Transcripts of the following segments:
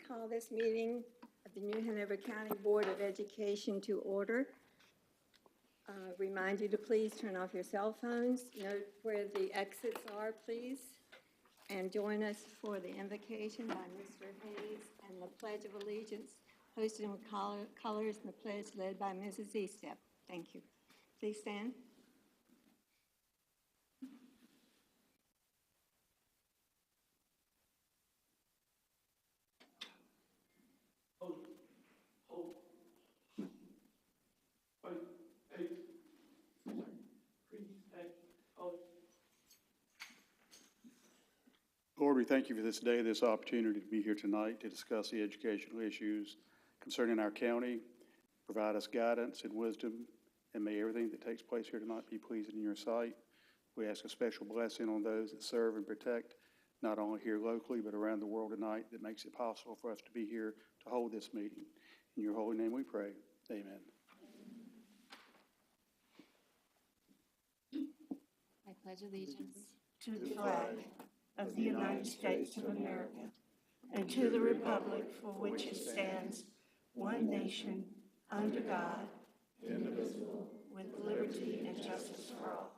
call this meeting of the New Hanover County Board of Education to order. Remind you to please turn off your cell phones. Note where the exits are, please. And join us for the invocation by Mr. Hayes and the Pledge of Allegiance, hosted in colors and the pledge led by Mrs. Eastep. Thank you. Please stand. Lord, we thank you for this day, this opportunity to be here tonight to discuss the educational issues concerning our county. Provide us guidance and wisdom, and may everything that takes place here tonight be pleasing in your sight. We ask a special blessing on those that serve and protect, not only here locally, but around the world tonight, that makes it possible for us to be here to hold this meeting. In your holy name we pray. Amen. I pledge allegiance to the flag of the United States of America and to the republic for which it stands, one nation, under God, indivisible, with liberty and justice for all.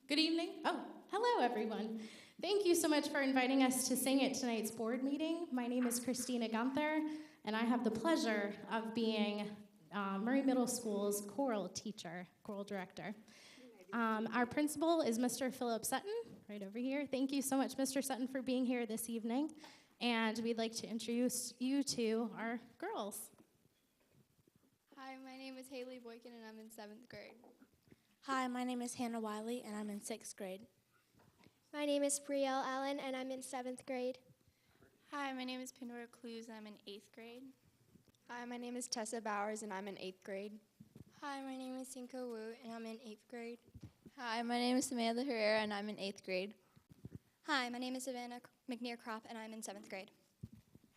Good evening. Oh, hello, everyone. Thank you so much for inviting us to sing at tonight's board meeting. My name is Christina Gunther, and I have the pleasure of being Murray Middle School's choral teacher, choral director. Our principal is Mr. Philip Sutton, right over here. Thank you so much, Mr. Sutton, for being here this evening. And we'd like to introduce you to our girls. Hi, my name is Haley Boykin, and I'm in 7th grade. Hi, my name is Hannah Wiley, and I'm in 6th grade. My name is Brielle Allen, and I'm in 7th grade. Hi, my name is Pandora Clues, and I'm in 8th grade. Hi, my name is Tessa Bowers, and I'm in 8th grade. Hi, my name is Cinco Wu, and I'm in 8th grade. Hi, my name is Samantha Herrera, and I'm in 8th grade. Hi, my name is Savannah McNear Crop, and I'm in 7th grade.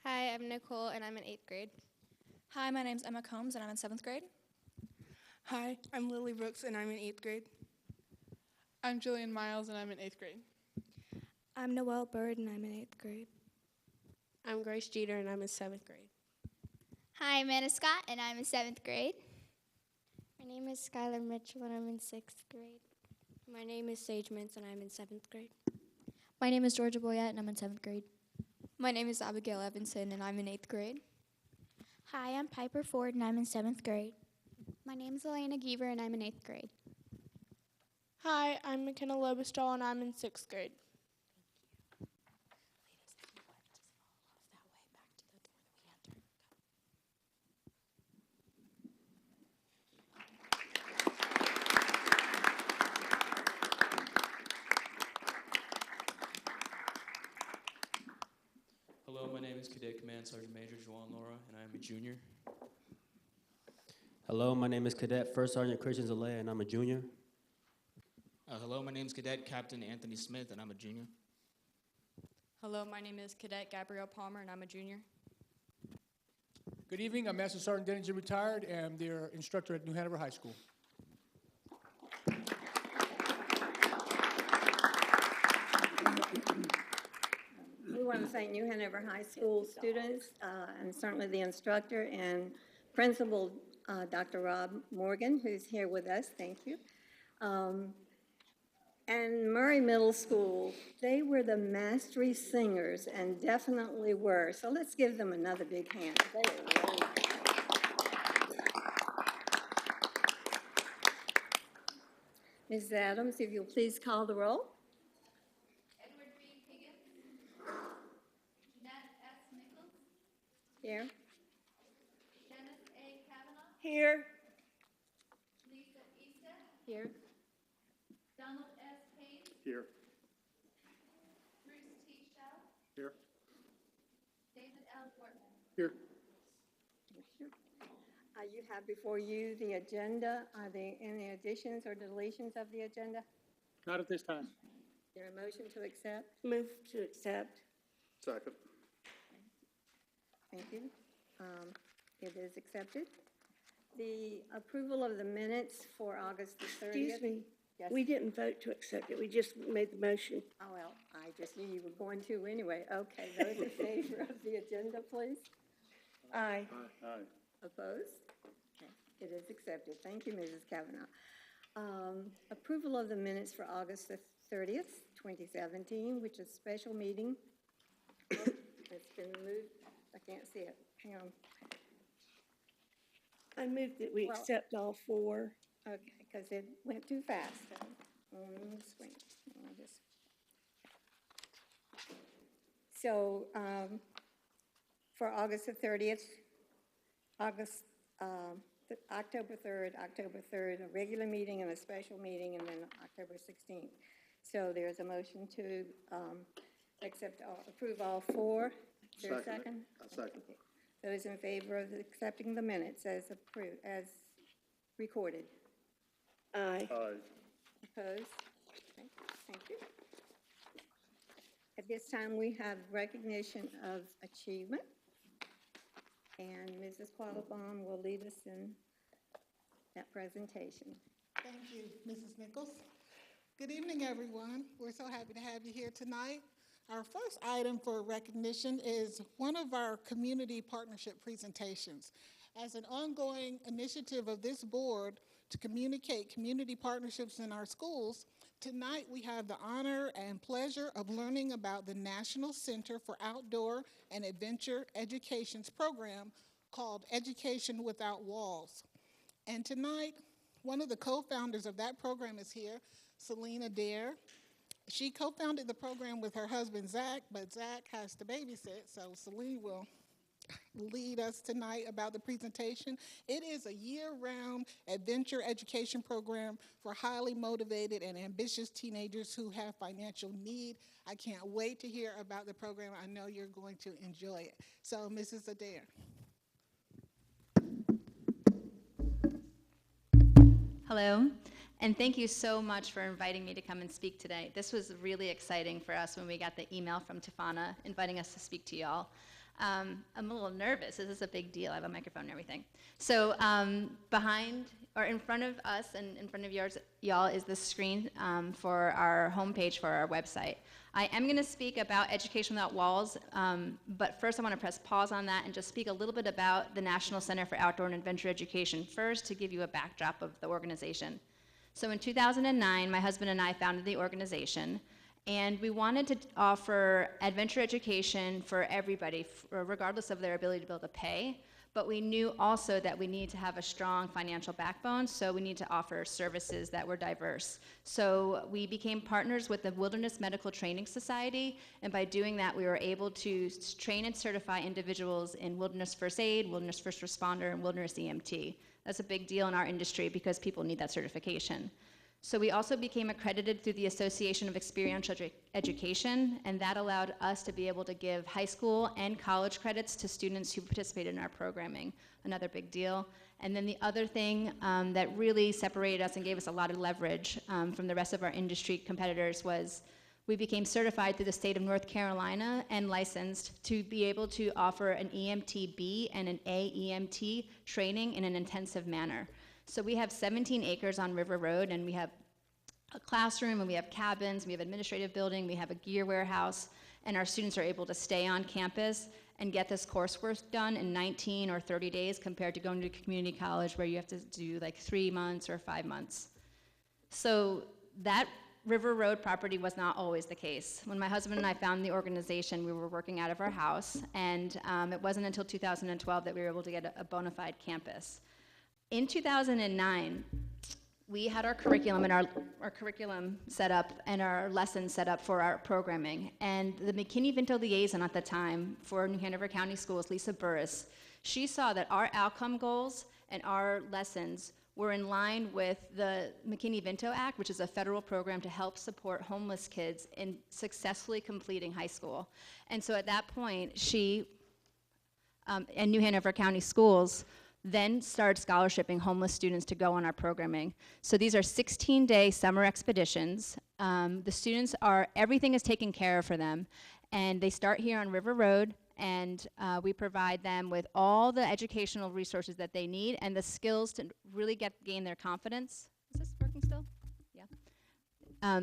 Hi, I'm Nicole, and I'm in 8th grade. Hi, my name's Emma Combs, and I'm in 7th grade. Hi, I'm Lily Brooks, and I'm in 8th grade. I'm Jillian Miles, and I'm in 8th grade. I'm Noelle Bird, and I'm in 8th grade. I'm Grace Jeter, and I'm in 7th grade. Hi, I'm Anna Scott, and I'm in 7th grade. My name is Skylar Mitchell, and I'm in 6th grade. My name is Sage Mintz, and I'm in 7th grade. My name is Georgia Boyette, and I'm in 7th grade. My name is Abigail Evanson, and I'm in 8th grade. Hi, I'm Piper Ford, and I'm in 7th grade. My name's Elena Giever, and I'm in 8th grade. Hi, I'm McKenna Lobestall, and I'm in 6th grade. is Cadet Command Sergeant Major Juan Laura, and I am a junior. Hello, my name is Cadet First Sergeant Christian Zalea, and I'm a junior. Hello, my name is Cadet Captain Anthony Smith, and I'm a junior. Hello, my name is Cadet Gabrielle Palmer, and I'm a junior. Good evening, I'm Master Sergeant Dennis G. Retired, and I'm their instructor at New Hanover High School. We want to thank New Hanover High School students and certainly the instructor and principal, Dr. Rob Morgan, who's here with us. Thank you. And Murray Middle School, they were the mastery singers and definitely were. So let's give them another big hand. They were really Mrs. Adams, if you'll please call the roll. Edward B. Higgins. Jeanette S. Nichols. Here. Dennis A. Kavanaugh. Here. Lisa Easter. Here. Donald S. Hayes. Here. Bruce T. Shell. Here. David L. Portman. Here. You have before you the agenda. Are there any additions or deletions of the agenda? Not at this time. Is there a motion to accept? Move to accept. Second. Thank you. It is accepted. The approval of the minutes for August the 30th. Excuse me. Yes. We didn't vote to accept it. We just made the motion. Oh, well, I just knew you were going to anyway. Okay, those in favor of the agenda, please. Aye. Aye. Opposed? Okay, it is accepted. Thank you, Mrs. Kavanaugh. Approval of the minutes for August the 30th, 2017, which is a special meeting. It's been moved. I can't see it. Hang on. I move that we accept all four. Okay, because it went too fast. So, for August the 30th, October 3rd, a regular meeting and a special meeting, and then October 16th. So there's a motion to approve all four. Is there a second? A second. Okay. Those in favor of accepting the minutes as approved, as recorded? Aye. Aye. Opposed? Okay, thank you. At this time, we have recognition of achievement. And Mrs. Quattlebaum will lead us in that presentation. Thank you, Mrs. Nichols. Good evening, everyone. We're so happy to have you here tonight. Our first item for recognition is one of our community partnership presentations. As an ongoing initiative of this board to communicate community partnerships in our schools, tonight we have the honor and pleasure of learning about the National Center for Outdoor and Adventure Education's program called Education Without Walls. And tonight, one of the co-founders of that program is here, Selena Dare. She co-founded the program with her husband, Zach, but Zach has to babysit, so Selena will lead us tonight about the presentation. It is a year-round adventure education program for highly motivated and ambitious teenagers who have financial need. I can't wait to hear about the program. I know you're going to enjoy it. So, Mrs. Adair. Hello, and thank you so much for inviting me to come and speak today. This was really exciting for us when we got the email from Tafana inviting us to speak to y'all. I'm a little nervous. This is a big deal. I have a microphone and everything. So behind, or in front of us and in front of y'all is the screen for our homepage for our website. I am going to speak about Education Without Walls, but first I want to press pause on that and just speak a little bit about the National Center for Outdoor and Adventure Education first to give you a backdrop of the organization. So in 2009, my husband and I founded the organization. And we wanted to offer adventure education for everybody, regardless of their ability to be able to pay. But we knew also that we need to have a strong financial backbone, so we need to offer services that were diverse. So we became partners with the Wilderness Medical Training Society, and by doing that, we were able to train and certify individuals in wilderness first aid, wilderness first responder, and wilderness EMT. That's a big deal in our industry because people need that certification. So we also became accredited through the Association of Experiential Education, and that allowed us to be able to give high school and college credits to students who participated in our programming, another big deal. And then the other thing that really separated us and gave us a lot of leverage from the rest of our industry competitors was we became certified through the state of North Carolina and licensed to be able to offer an EMT-B and an AEMT training in an intensive manner. So we have 17 acres on River Road, and we have a classroom, and we have cabins, we have administrative building, we have a gear warehouse, and our students are able to stay on campus and get this coursework done in 19 or 30 days compared to going to community college where you have to do like 3 months or 5 months. So that River Road property was not always the case. When my husband and I found the organization, we were working out of our house, and it wasn't until 2012 that we were able to get a bona fide campus. In 2009, we had our curriculum and our curriculum set up and our lessons set up for our programming. And the McKinney-Vento liaison at the time for New Hanover County Schools, Lisa Burris, she saw that our outcome goals and our lessons were in line with the McKinney-Vento Act, which is a federal program to help support homeless kids in successfully completing high school. And so at that point, she and New Hanover County Schools then started scholarshiping homeless students to go on our programming. So these are 16-day summer expeditions. The students everything is taken care of for them. And they start here on River Road, and we provide them with all the educational resources that they need and the skills to really gain their confidence. Is this working still? Yeah.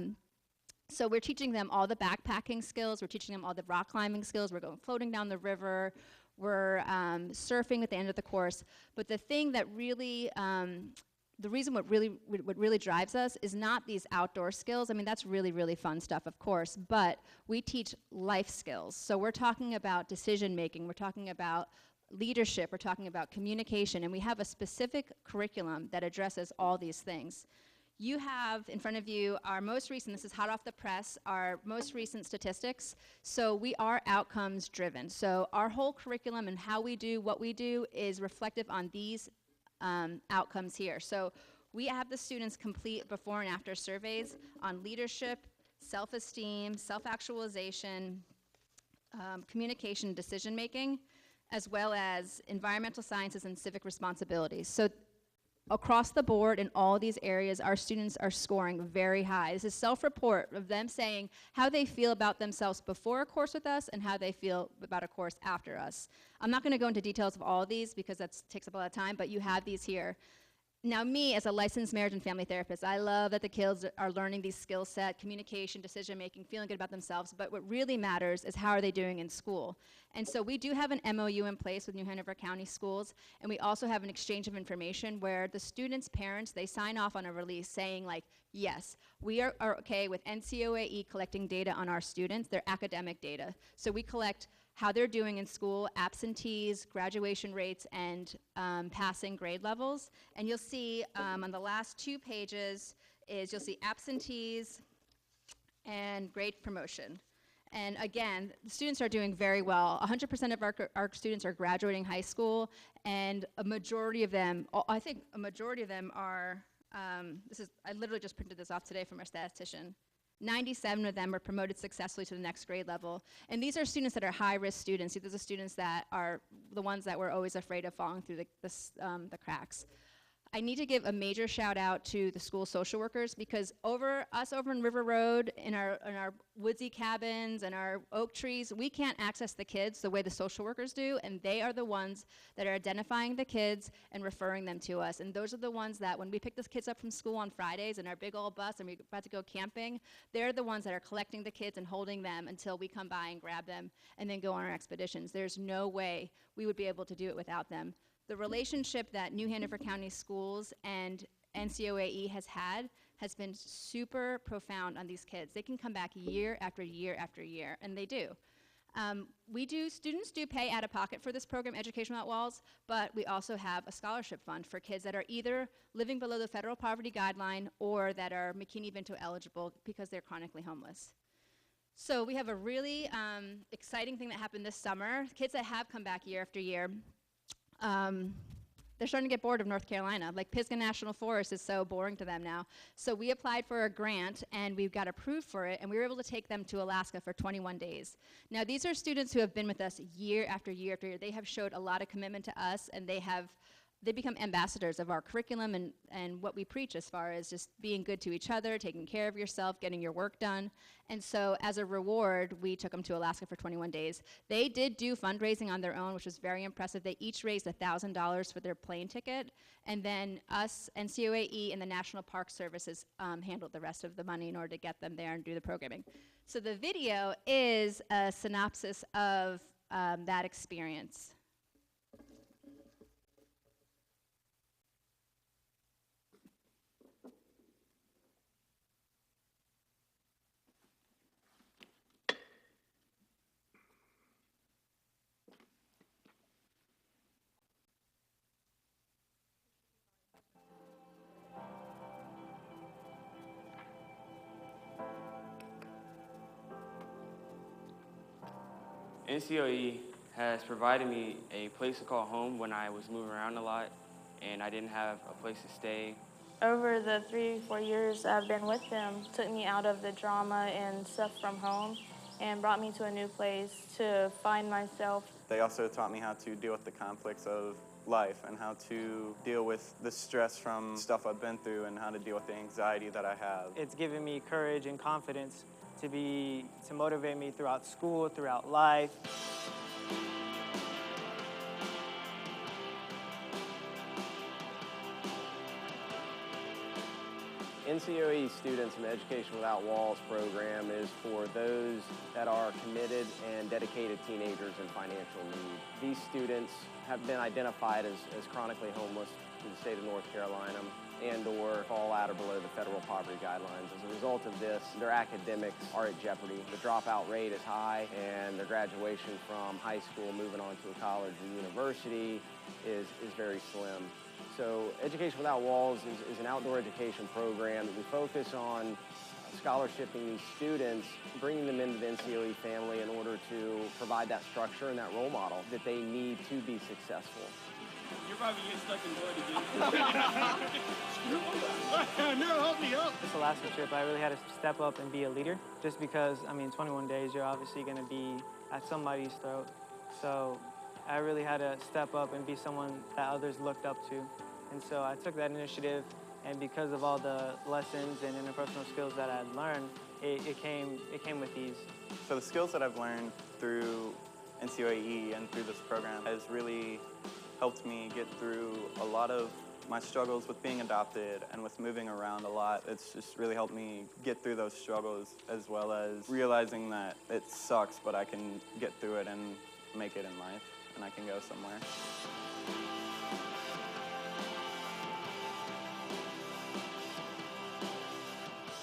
So we're teaching them all the backpacking skills, we're teaching them all the rock climbing skills, we're going floating down the river, we're surfing at the end of the course. But the thing that really, the reason what really drives us is not these outdoor skills. I mean, that's really, really fun stuff, of course, but we teach life skills. So we're talking about decision making, we're talking about leadership, we're talking about communication, and we have a specific curriculum that addresses all these things. You have in front of you our most recent, this is hot off the press, our most recent statistics. So we are outcomes driven. So our whole curriculum and how we do what we do is reflective on these outcomes here. So we have the students complete before and after surveys on leadership, self-esteem, self-actualization, communication, decision making, as well as environmental sciences and civic responsibilities. So across the board in all these areas, our students are scoring very high. This is self-report of them saying how they feel about themselves before a course with us and how they feel about a course after us. I'm not going to go into details of all of these because that takes up a lot of time, but you have these here. Now me, as a licensed marriage and family therapist, I love that the kids are learning these skill set, communication, decision making, feeling good about themselves, but what really matters is how are they doing in school. And so we do have an MOU in place with New Hanover County Schools, and we also have an exchange of information where the students' parents, they sign off on a release saying like, yes, we are okay with NCOAE collecting data on our students, their academic data. So we collect how they're doing in school, absentees, graduation rates, and passing grade levels. And you'll see on the last 2 pages you'll see absentees and grade promotion. And again, the students are doing very well. 100% of our students are graduating high school, and a majority of them, I think a majority of them are, I literally just printed this off today from our statistician. 97 of them were promoted successfully to the next grade level. And these are students that are high-risk students. These are the students that are the ones that we're always afraid of falling through the cracks. I need to give a major shout out to the school social workers because over in River Road, in our woodsy cabins and our oak trees, we can't access the kids the way the social workers do, and they are the ones that are identifying the kids and referring them to us. And those are the ones that when we pick the kids up from school on Fridays in our big old bus and we're about to go camping, they're the ones that are collecting the kids and holding them until we come by and grab them and then go on our expeditions. There's no way we would be able to do it without them. The relationship that New Hanover County Schools and NCOAE has been super profound on these kids. They can come back year after year after year, and they do. Students do pay out of pocket for this program, Education Without Walls, but we also have a scholarship fund for kids that are either living below the federal poverty guideline or that are McKinney-Vento eligible because they're chronically homeless. So we have a really exciting thing that happened this summer. Kids that have come back year after year, they're starting to get bored of North Carolina. Like Pisgah National Forest is so boring to them now. So we applied for a grant and we got approved for it, and we were able to take them to Alaska for 21 days. Now these are students who have been with us year after year after year. They have showed a lot of commitment to us, and they become ambassadors of our curriculum and what we preach as far as just being good to each other, taking care of yourself, getting your work done. And so as a reward, we took them to Alaska for 21 days. They did do fundraising on their own, which was very impressive. They each raised $1,000 for their plane ticket, and then us, NCOAE, and the National Park Services handled the rest of the money in order to get them there and do the programming. So the video is a synopsis of that experience. NCOE has provided me a place to call home when I was moving around a lot and I didn't have a place to stay. Over the 3-4 years I've been with them, took me out of the drama and stuff from home and brought me to a new place to find myself. They also taught me how to deal with the conflicts of life and how to deal with the stress from stuff I've been through and how to deal with the anxiety that I have. It's given me courage and confidence to motivate me throughout school, throughout life. NCOE Students in the Education Without Walls program is for those that are committed and dedicated teenagers in financial need. These students have been identified as chronically homeless in the state of North Carolina and/or fall at or below the federal poverty guidelines. As a result of this, their academics are at jeopardy. The dropout rate is high, and their graduation from high school moving on to a college or university is very slim. So Education Without Walls is an outdoor education program that we focus on scholarshiping these students, bringing them into the NCOE family in order to provide that structure and that role model that they need to be successful. You're probably getting stuck in mud again. No, help me up. This Alaska trip, I really had to step up and be a leader, just because, 21 days, you're obviously going to be at somebody's throat. So I really had to step up and be someone that others looked up to. And so I took that initiative, and because of all the lessons and interpersonal skills that I had learned, it came with ease. So the skills that I've learned through NCOAE and through this program has really helped me get through a lot of my struggles with being adopted and with moving around a lot. It's just really helped me get through those struggles, as well as realizing that it sucks, but I can get through it and make it in life, and I can go somewhere.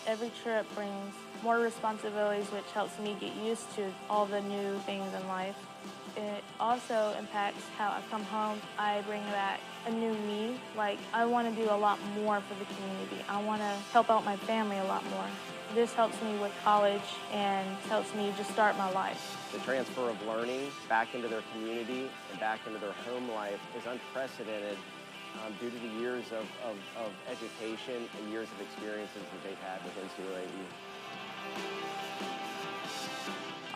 Every trip brings more responsibilities, which helps me get used to all the new things in life. It also impacts how I come home. I bring back a new me. Like, I want to do a lot more for the community. I want to help out my family a lot more. This helps me with college and helps me just start my life. The transfer of learning back into their community and back into their home life is unprecedented due to the years of education and years of experiences that they've had with NCOAE.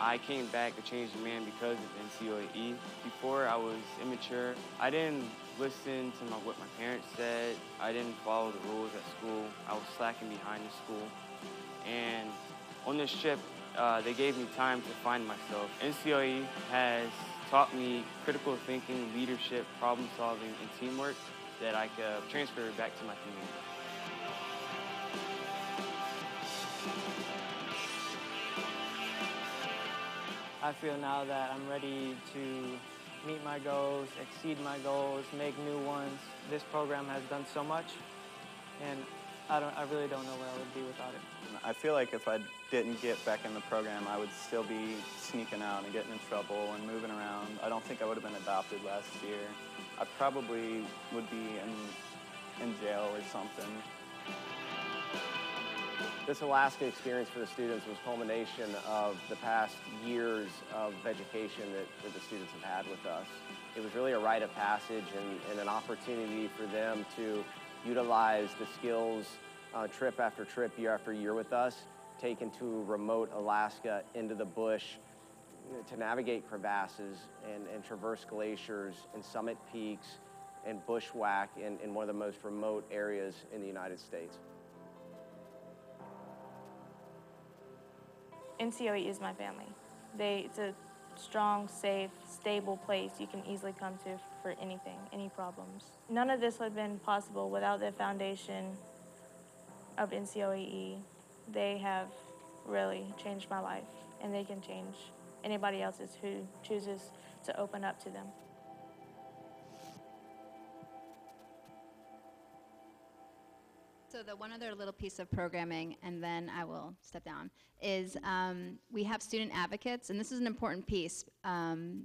I came back a changed man because of NCOAE. Before, I was immature. I didn't listen to what my parents said. I didn't follow the rules at school. I was slacking behind in school. And on this trip, they gave me time to find myself. NCOAE has taught me critical thinking, leadership, problem solving, and teamwork that I could transfer back to my community. I feel now that I'm ready to meet my goals, exceed my goals, make new ones. This program has done so much, and I really don't know where I would be without it. I feel like if I didn't get back in the program, I would still be sneaking out and getting in trouble and moving around. I don't think I would have been adopted last year. I probably would be in jail or something. This Alaska experience for the students was culmination of the past years of education that the students have had with us. It was really a rite of passage and an opportunity for them to utilize the skills trip after trip, year after year with us, taken to remote Alaska into the bush to navigate crevasses and traverse glaciers and summit peaks and bushwhack in one of the most remote areas in the United States. NCOE is my family. It's a strong, safe, stable place you can easily come to for anything, any problems. None of this would have been possible without the foundation of NCOE. They have really changed my life, and they can change anybody else's who chooses to open up to them. So the one other little piece of programming, and then I will step down, is we have student advocates, and this is an important piece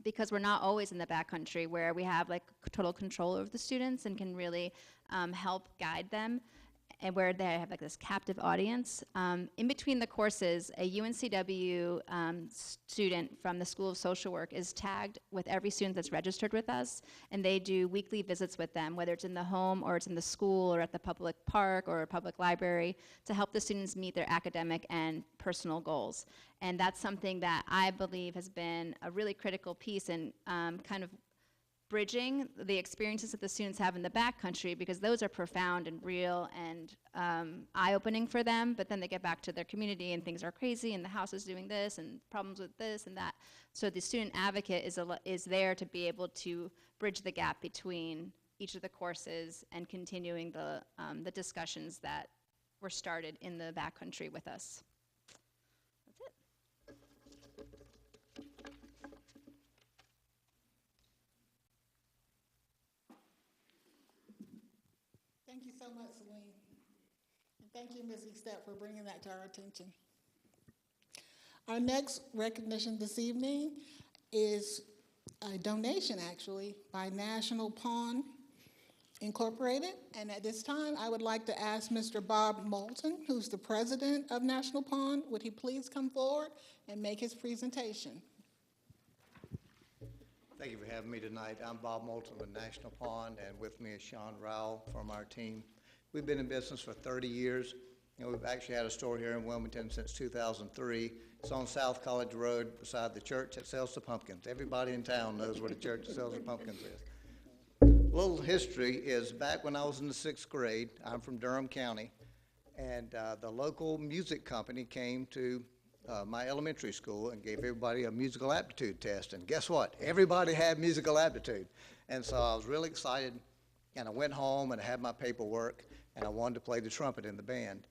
because we're not always in the backcountry where we have like total control over the students and can really help guide them, and where they have like this captive audience. In between the courses, a UNCW student from the School of Social Work is tagged with every student that's registered with us, and they do weekly visits with them, whether it's in the home or it's in the school or at the public park or a public library, to help the students meet their academic and personal goals. And that's something that I believe has been a really critical piece in kind of bridging the experiences that the students have in the backcountry, because those are profound and real and eye-opening for them, but then they get back to their community and things are crazy and the house is doing this and problems with this and that. So the student advocate is there to be able to bridge the gap between each of the courses and continuing the discussions that were started in the backcountry with us. That's it. Thank you so much, Celine. And thank you, Ms. Estep, for bringing that to our attention. Our next recognition this evening is a donation, actually, by National Pawn Incorporated. And at this time, I would like to ask Mr. Bob Moulton, who's the president of National Pawn, would he please come forward and make his presentation? Thank you for having me tonight. I'm Bob Moulton with National Pawn, and with me is Sean Rowell from our team. We've been in business for 30 years. We've actually had a store here in Wilmington since 2003. It's on South College Road beside the church that sells the pumpkins. Everybody in town knows where the church that sells the pumpkins is. A little history is back when I was in the 6th grade, I'm from Durham County, and the local music company came to my elementary school and gave everybody a musical aptitude test. And guess what? Everybody had musical aptitude. And so I was really excited, and I went home and I had my paperwork, and I wanted to play the trumpet in the band.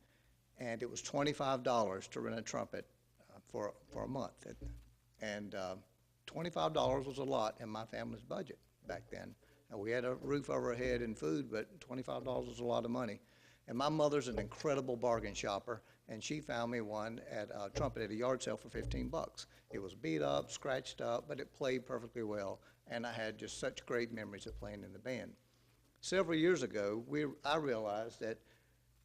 And it was $25 to rent a trumpet for a month. And $25 was a lot in my family's budget back then. And we had a roof over our head and food, but $25 was a lot of money. And my mother's an incredible bargain shopper, and she found me one at a trumpet at a yard sale for 15 bucks. It was beat up, scratched up, but it played perfectly well, and I had just such great memories of playing in the band. Several years ago, I realized that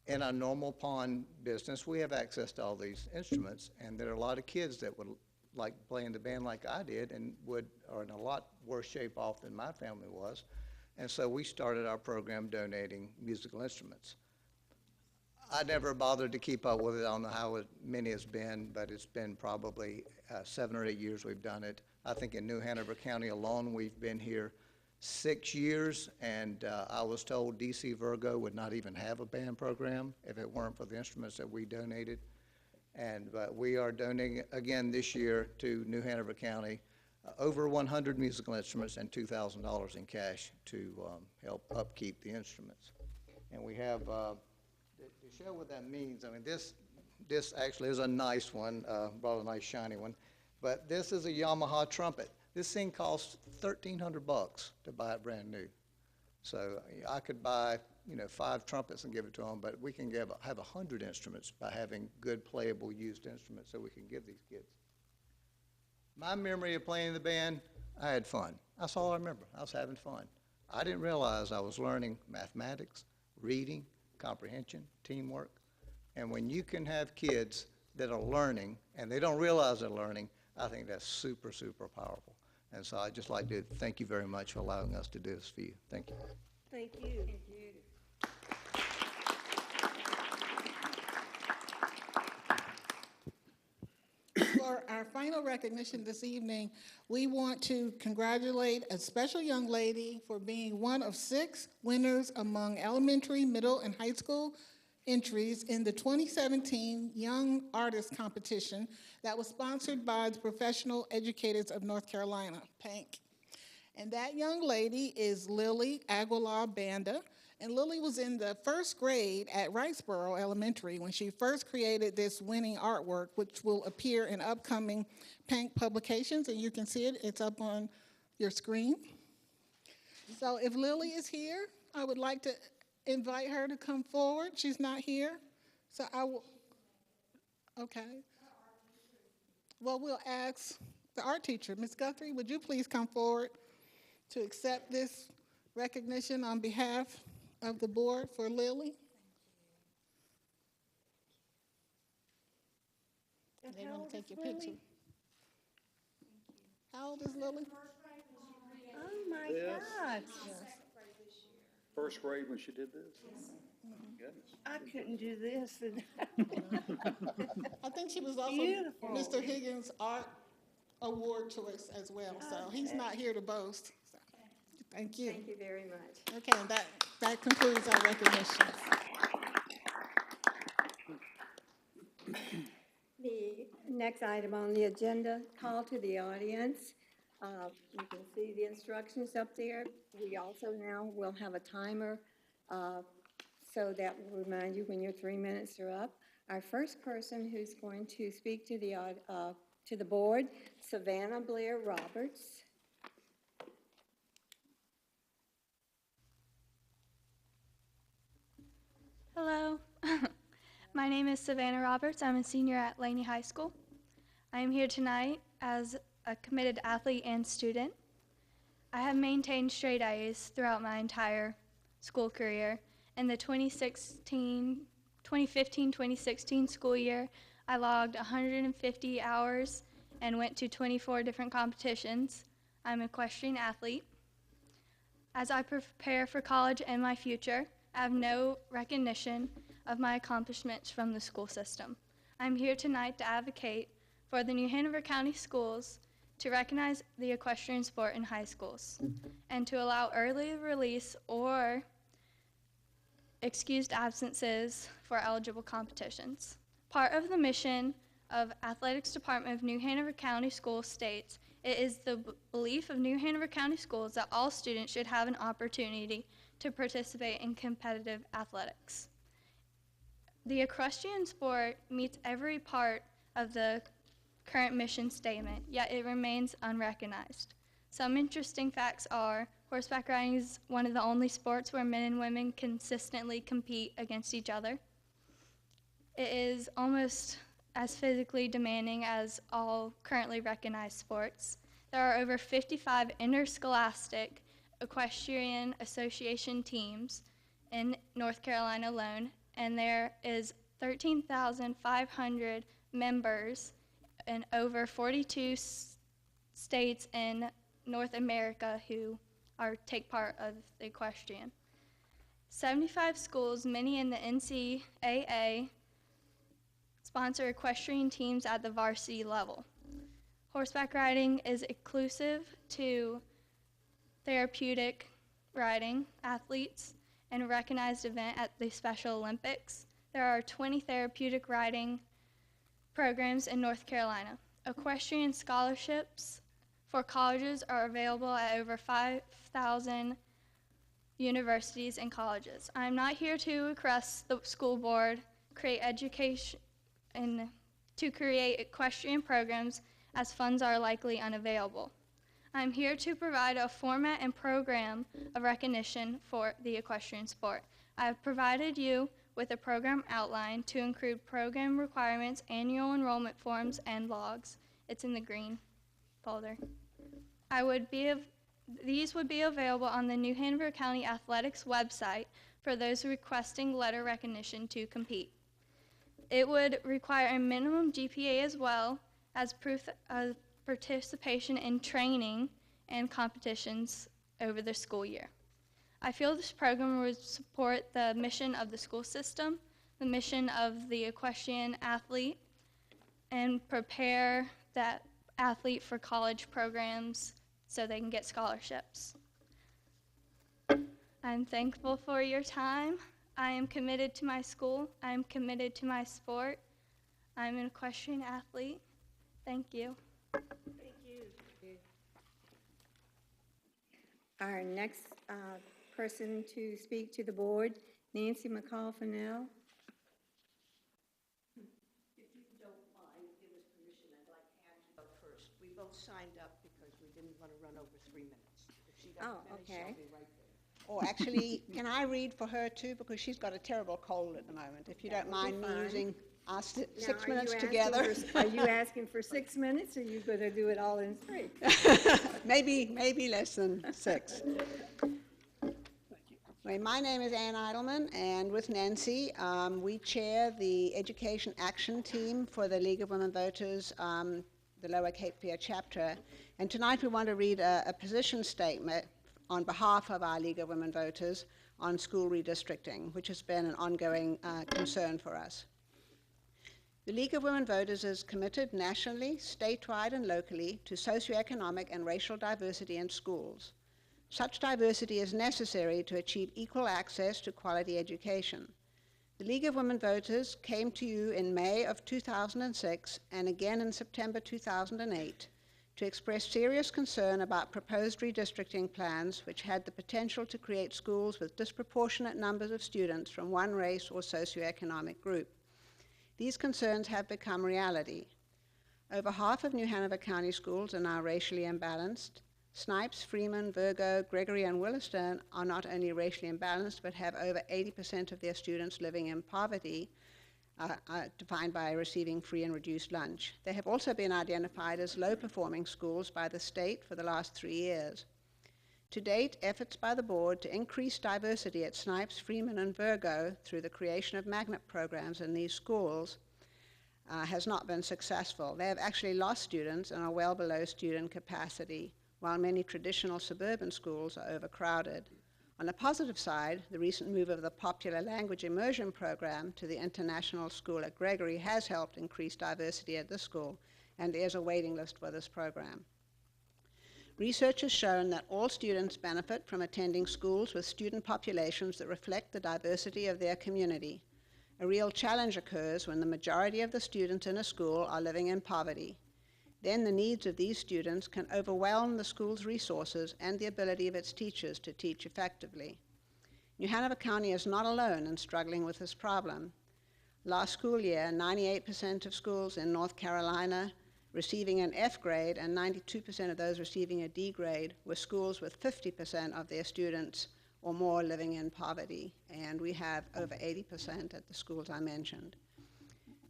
in our normal pawn business, we have access to all these instruments, and there are a lot of kids that would like playing the band like I did and are in a lot worse shape off than my family was. And so we started our program donating musical instruments. I never bothered to keep up with it. I don't know how many it's been, but it's been probably 7 or 8 years we've done it. I think in New Hanover County alone, we've been here 6 years, and I was told DC Virgo would not even have a band program if it weren't for the instruments that we donated. But we are donating again this year to New Hanover County over 100 musical instruments and $2,000 in cash to help upkeep the instruments. And we have, to show what that means, I mean, this actually is a nice one, brought a nice shiny one, but this is a Yamaha trumpet. This thing costs 1,300 bucks to buy it brand new. So I could buy, 5 trumpets and give it to them, but we can have 100 instruments by having good playable used instruments so we can give these kids. My memory of playing in the band, I had fun. That's all I remember. I was having fun. I didn't realize I was learning mathematics, reading, comprehension, teamwork, And when you can have kids that are learning and they don't realize they're learning, I think that's super, super powerful. And so I'd just like to thank you very much for allowing us to do this for you. Thank you. Thank you. For our final recognition this evening, we want to congratulate a special young lady for being one of 6 winners among elementary, middle, and high school entries in the 2017 Young Artist Competition that was sponsored by the Professional Educators of North Carolina, PANC. And that young lady is Lily Aguilar Banda. And Lily was in the 1st grade at Riceboro Elementary when she first created this winning artwork, which will appear in upcoming PANC publications. And you can see it, it's up on your screen. So if Lily is here, I would like to invite her to come forward. She's not here. So I will, okay. Well, we'll ask the art teacher, Ms. Guthrie, would you please come forward to accept this recognition on behalf of the board for Lily? And They how want old to take is your Lily? picture. How old is Lily? Oh, my Yes. gosh. 1st grade when she did this? Goodness. I couldn't do this. I think she was also Beautiful. Mr. Higgins' Art Award choice as well, so he's not here to boast. So, thank you. Thank you very much. Okay, and that concludes our recognitions. The next item on the agenda, call to the audience. You can see the instructions up there. We also now will have a timer, so that will remind you when your 3 minutes are up. Our first person who's going to speak to the board, Savannah Blair Roberts. Hello, my name is Savannah Roberts. I'm a senior at Laney High School. I am here tonight as a committed athlete and student. I have maintained straight A's throughout my entire school career. In the 2015-2016 school year, I logged 150 hours and went to 24 different competitions. I'm an equestrian athlete. As I prepare for college and my future, I have no recognition of my accomplishments from the school system. I'm here tonight to advocate for the New Hanover County Schools to recognize the equestrian sport in high schools and to allow early release or excused absences for eligible competitions. Part of the mission of Athletics Department of New Hanover County Schools states, it is the belief of New Hanover County Schools that all students should have an opportunity to participate in competitive athletics. The equestrian sport meets every part of the current mission statement, yet it remains unrecognized. Some interesting facts are horseback riding is one of the only sports where men and women consistently compete against each other. It is almost as physically demanding as all currently recognized sports. There are over 55 interscholastic equestrian association teams in North Carolina alone, and there is 13,500 members in over 42 states in North America who take part of the equestrian. 75 schools, many in the NCAA, sponsor equestrian teams at the varsity level. Horseback riding is exclusive to therapeutic riding athletes and a recognized event at the Special Olympics. There are 20 therapeutic riding programs in North Carolina. Equestrian scholarships for colleges are available at over 5,000 universities and colleges. I'm not here to request the school board create education and to create equestrian programs as funds are likely unavailable. I'm here to provide a format and program of recognition for the equestrian sport. I have provided you with a program outline to include program requirements, annual enrollment forms, and logs. It's in the green folder. These would be available on the New Hanover County Athletics website for those requesting letter recognition to compete. It would require a minimum GPA as well as proof of participation in training and competitions over the school year. I feel this program would support the mission of the school system, the mission of the equestrian athlete, and prepare that athlete for college programs so they can get scholarships. I'm thankful for your time. I am committed to my school. I am committed to my sport. I'm an equestrian athlete. Thank you. Thank you. Our next person to speak to the board, Nancy McCall Fennell. If you don't mind, give us permission, I'd like Angela first. We both signed up because we didn't want to run over 3 minutes. If she doesn't finish, okay. I'll be right there. Or actually, can I read for her too? Because she's got a terrible cold at the moment. If you don't mind me using our 6 minutes together. Are you asking for 6 minutes, or are you going to do it all in 3? maybe less than 6. Well, my name is Ann Eidelman, and with Nancy, we chair the Education Action Team for the League of Women Voters, the Lower Cape Fear chapter. And tonight we want to read a position statement on behalf of our League of Women Voters on school redistricting, which has been an ongoing concern for us. The League of Women Voters is committed nationally, statewide, and locally to socioeconomic and racial diversity in schools. Such diversity is necessary to achieve equal access to quality education. The League of Women Voters came to you in May of 2006 and again in September 2008 to express serious concern about proposed redistricting plans which had the potential to create schools with disproportionate numbers of students from one race or socioeconomic group. These concerns have become reality. Over half of New Hanover County schools are now racially imbalanced. Snipes, Freeman, Virgo, Gregory, and Williston are not only racially imbalanced, but have over 80% of their students living in poverty, defined by receiving free and reduced lunch. They have also been identified as low-performing schools by the state for the last 3 years. To date, efforts by the board to increase diversity at Snipes, Freeman, and Virgo through the creation of magnet programs in these schools has not been successful. They have actually lost students and are well below student capacity, while many traditional suburban schools are overcrowded. On the positive side, the recent move of the popular language immersion program to the international school at Gregory has helped increase diversity at this school, and there's a waiting list for this program. Research has shown that all students benefit from attending schools with student populations that reflect the diversity of their community. A real challenge occurs when the majority of the students in a school are living in poverty. Then the needs of these students can overwhelm the school's resources and the ability of its teachers to teach effectively. New Hanover County is not alone in struggling with this problem. Last school year, 98% of schools in North Carolina receiving an F grade and 92% of those receiving a D grade were schools with 50% of their students or more living in poverty, and we have over 80% at the schools I mentioned.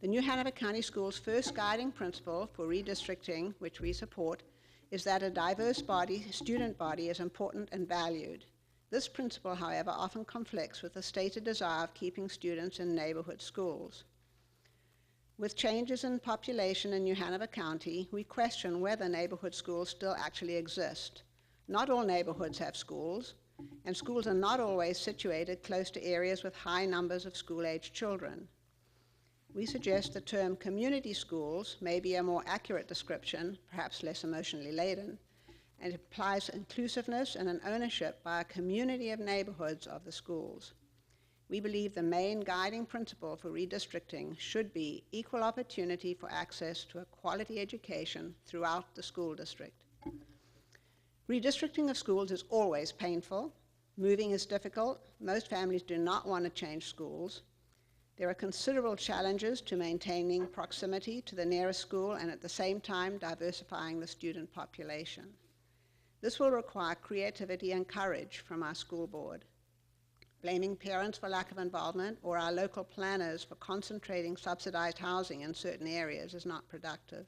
The New Hanover County Schools' first guiding principle for redistricting, which we support, is that a diverse student body is important and valued. This principle, however, often conflicts with the stated desire of keeping students in neighborhood schools. With changes in population in New Hanover County, we question whether neighborhood schools still actually exist. Not all neighborhoods have schools, and schools are not always situated close to areas with high numbers of school-aged children. We suggest the term community schools may be a more accurate description, perhaps less emotionally laden, and it implies inclusiveness and an ownership by a community of neighborhoods of the schools. We believe the main guiding principle for redistricting should be equal opportunity for access to a quality education throughout the school district. Redistricting of schools is always painful. Moving is difficult. Most families do not want to change schools. There are considerable challenges to maintaining proximity to the nearest school and at the same time diversifying the student population. This will require creativity and courage from our school board. Blaming parents for lack of involvement or our local planners for concentrating subsidized housing in certain areas is not productive.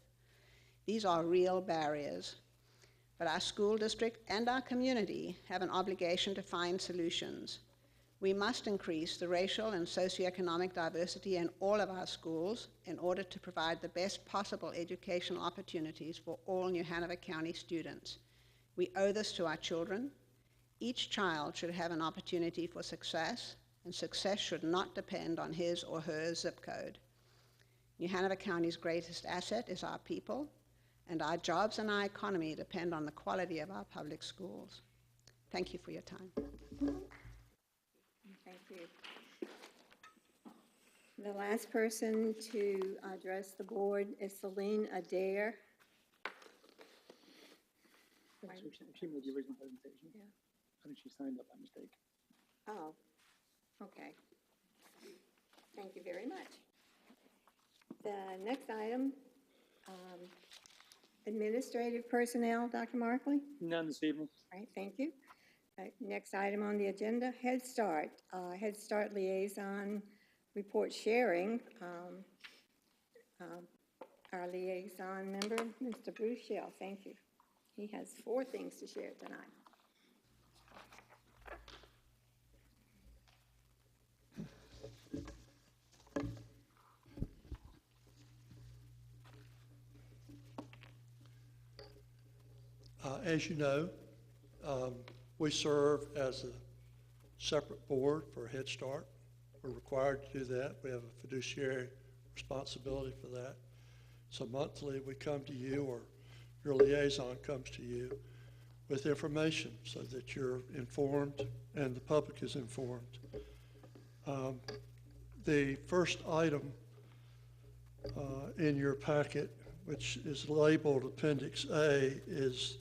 These are real barriers, but our school district and our community have an obligation to find solutions. We must increase the racial and socioeconomic diversity in all of our schools in order to provide the best possible educational opportunities for all New Hanover County students. We owe this to our children. Each child should have an opportunity for success, and success should not depend on his or her zip code. New Hanover County's greatest asset is our people, and our jobs and our economy depend on the quality of our public schools. Thank you for your time. Thank you. The last person to address the board is Celine Adair. She made the original presentation. Yeah. I think she signed up by mistake. Oh, okay. Thank you very much. The next item, administrative personnel, Dr. Markley? None this evening. All right, thank you. Next item on the agenda, Head Start. Head Start liaison report sharing. Our liaison member, Mr. Bruce Shell, thank you. He has 4 things to share tonight. As you know, we serve as a separate board for Head Start. We're required to do that. We have a fiduciary responsibility for that. So monthly we come to you, or your liaison comes to you with information so that you're informed and the public is informed. The first item in your packet, which is labeled Appendix A, is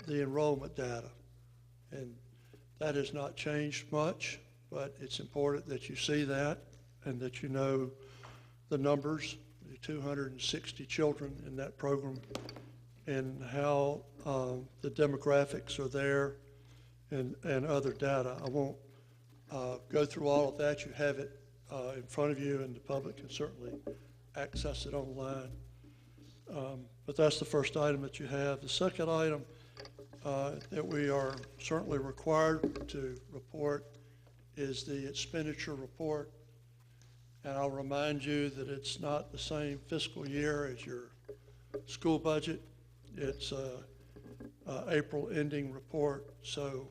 the enrollment data. And that has not changed much, but it's important that you see that and that you know the numbers, the 260 children in that program, and how the demographics are there and other data. I won't go through all of that. You have it in front of you, and the public can certainly access it online. But that's the first item that you have. The second item that we are certainly required to report is the expenditure report. And I'll remind you that it's not the same fiscal year as your school budget. It's April ending report. So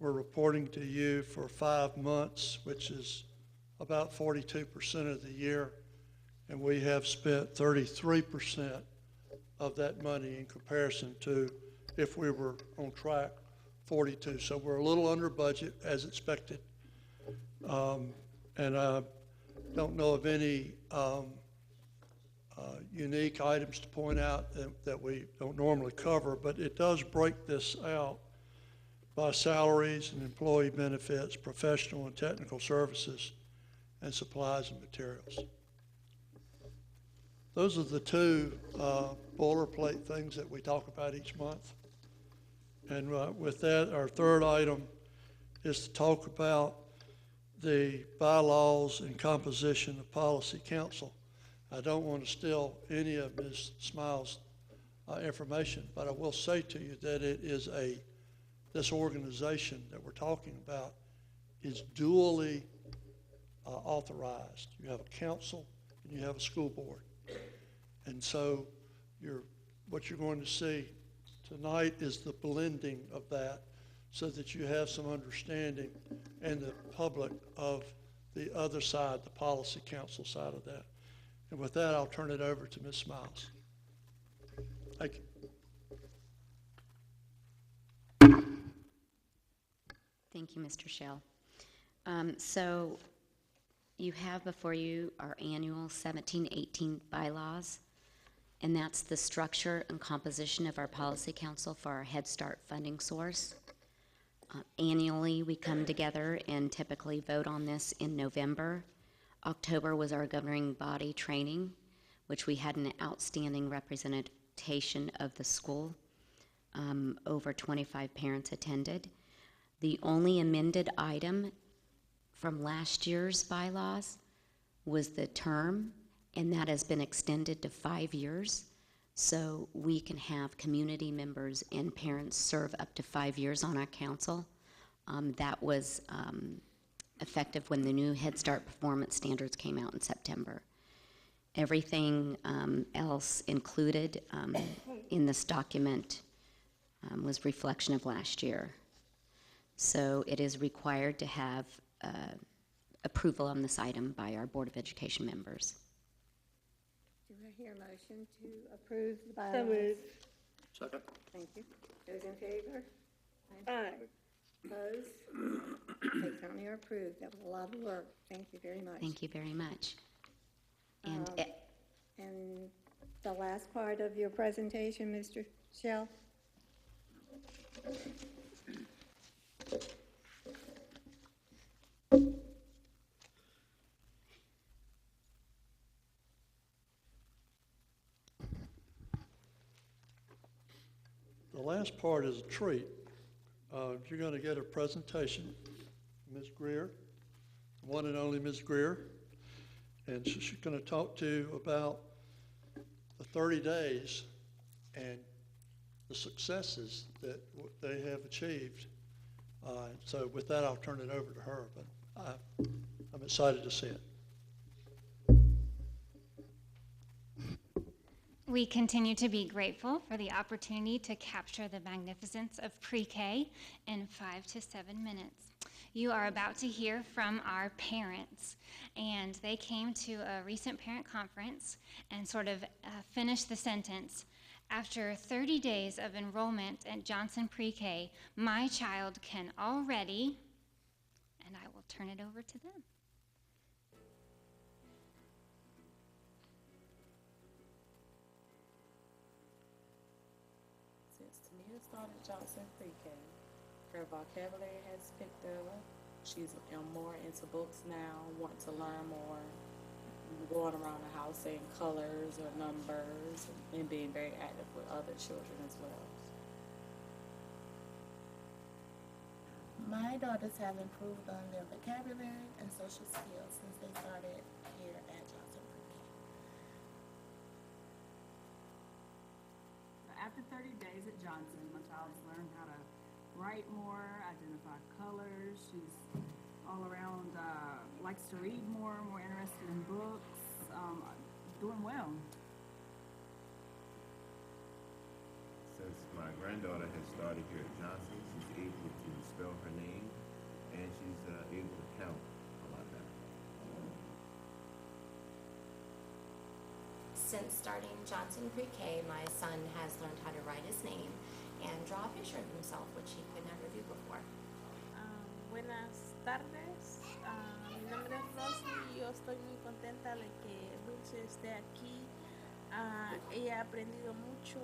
we're reporting to you for 5 months, which is about 42% of the year. And we have spent 33% of that money in comparison to if we were on track, 42. So we're a little under budget as expected. And I don't know of any unique items to point out that we don't normally cover, but it does break this out by salaries and employee benefits, professional and technical services, and supplies and materials. Those are the 2 boilerplate things that we talk about each month. And with that, our third item is to talk about the bylaws and composition of Policy Council. I don't want to steal any of Ms. Smiles' information, but I will say to you that it is this organization that we're talking about is dually authorized. You have a council and you have a school board. And so what you're going to see tonight is the blending of that so that you have some understanding and the public of the other side, the Policy Council side of that. And with that, I'll turn it over to Ms. Smiles. Thank you. Thank you, Mr. Shell. So you have before you our annual 17-18 bylaws, and that's the structure and composition of our Policy Council for our Head Start funding source. Annually, we come together and typically vote on this in November. October was our governing body training, which we had an outstanding representation of the school. Over 25 parents attended. The only amended item from last year's bylaws was the term, and that has been extended to 5 years. So we can have community members and parents serve up to 5 years on our council. That was effective when the new Head Start performance standards came out in September. Everything else included in this document was reflection of last year. So it is required to have approval on this item by our Board of Education members. Do I hear a motion to approve the bylaws? So moved. Second. Thank you. Those in favor? Aye. Opposed? They currently are approved. That was a lot of work. Thank you very much. Thank you very much. And And the last part of your presentation, Mr. Shell? The last part is a treat. You're going to get a presentation, Ms. Greer, one and only Ms. Greer, and she's going to talk to you about the 30 days and the successes that they have achieved. So with that, I'll turn it over to her, but I'm excited to see it. We continue to be grateful for the opportunity to capture the magnificence of pre-K in 5 to 7 minutes. You are about to hear from our parents, and they came to a recent parent conference and sort of finished the sentence. After 30 days of enrollment at Johnson Pre-K, my child can already, and I will turn it over to them. Tamia started Johnson Pre-K. Her vocabulary has picked up. She's more into books now, wanting to learn more, going around the house saying colors or numbers, and being very active with other children as well. My daughters have improved on their vocabulary and social skills since they started here at Johnson Pre-K. After 30 days at Johnson, my child's learned how to write more, identify colors. She's all around, likes to read more interested in books, doing well. Since my granddaughter has started here at Johnson, she's able to spell her name, and she's able to count a lot better. Since starting Johnson Pre-K, my son has learned how to write his name and draw a picture of himself, which he could never do before. Buenas tardes, mi nombre es Rosy y yo estoy muy contenta de que Dulce esté aquí. Ella ha aprendido mucho,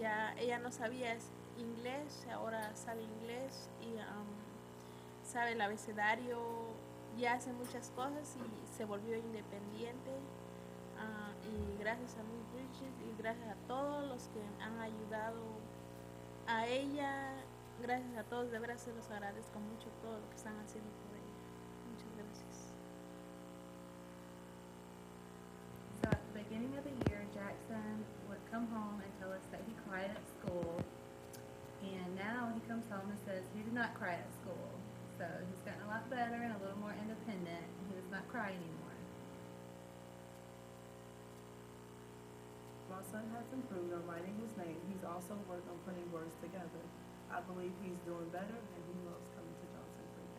ya ella no sabía inglés, ahora sabe inglés y sabe el abecedario, ya hace muchas cosas y se volvió independiente. Y gracias a Miss Bridget y gracias a todos los que han ayudado a ella, gracias a todos, de verdad se los agradezco mucho todo lo que están haciendo por ella. Muchas gracias. So at the beginning of the year, Jackson would come home and tell us that he cried at school, and now he comes home and says he did not cry at school. So he's gotten a lot better and a little more independent, and he does not cry anymore. My son has improved on writing his name. He's also worked on putting words together. I believe he's doing better and he loves coming to Johnson Pre-K.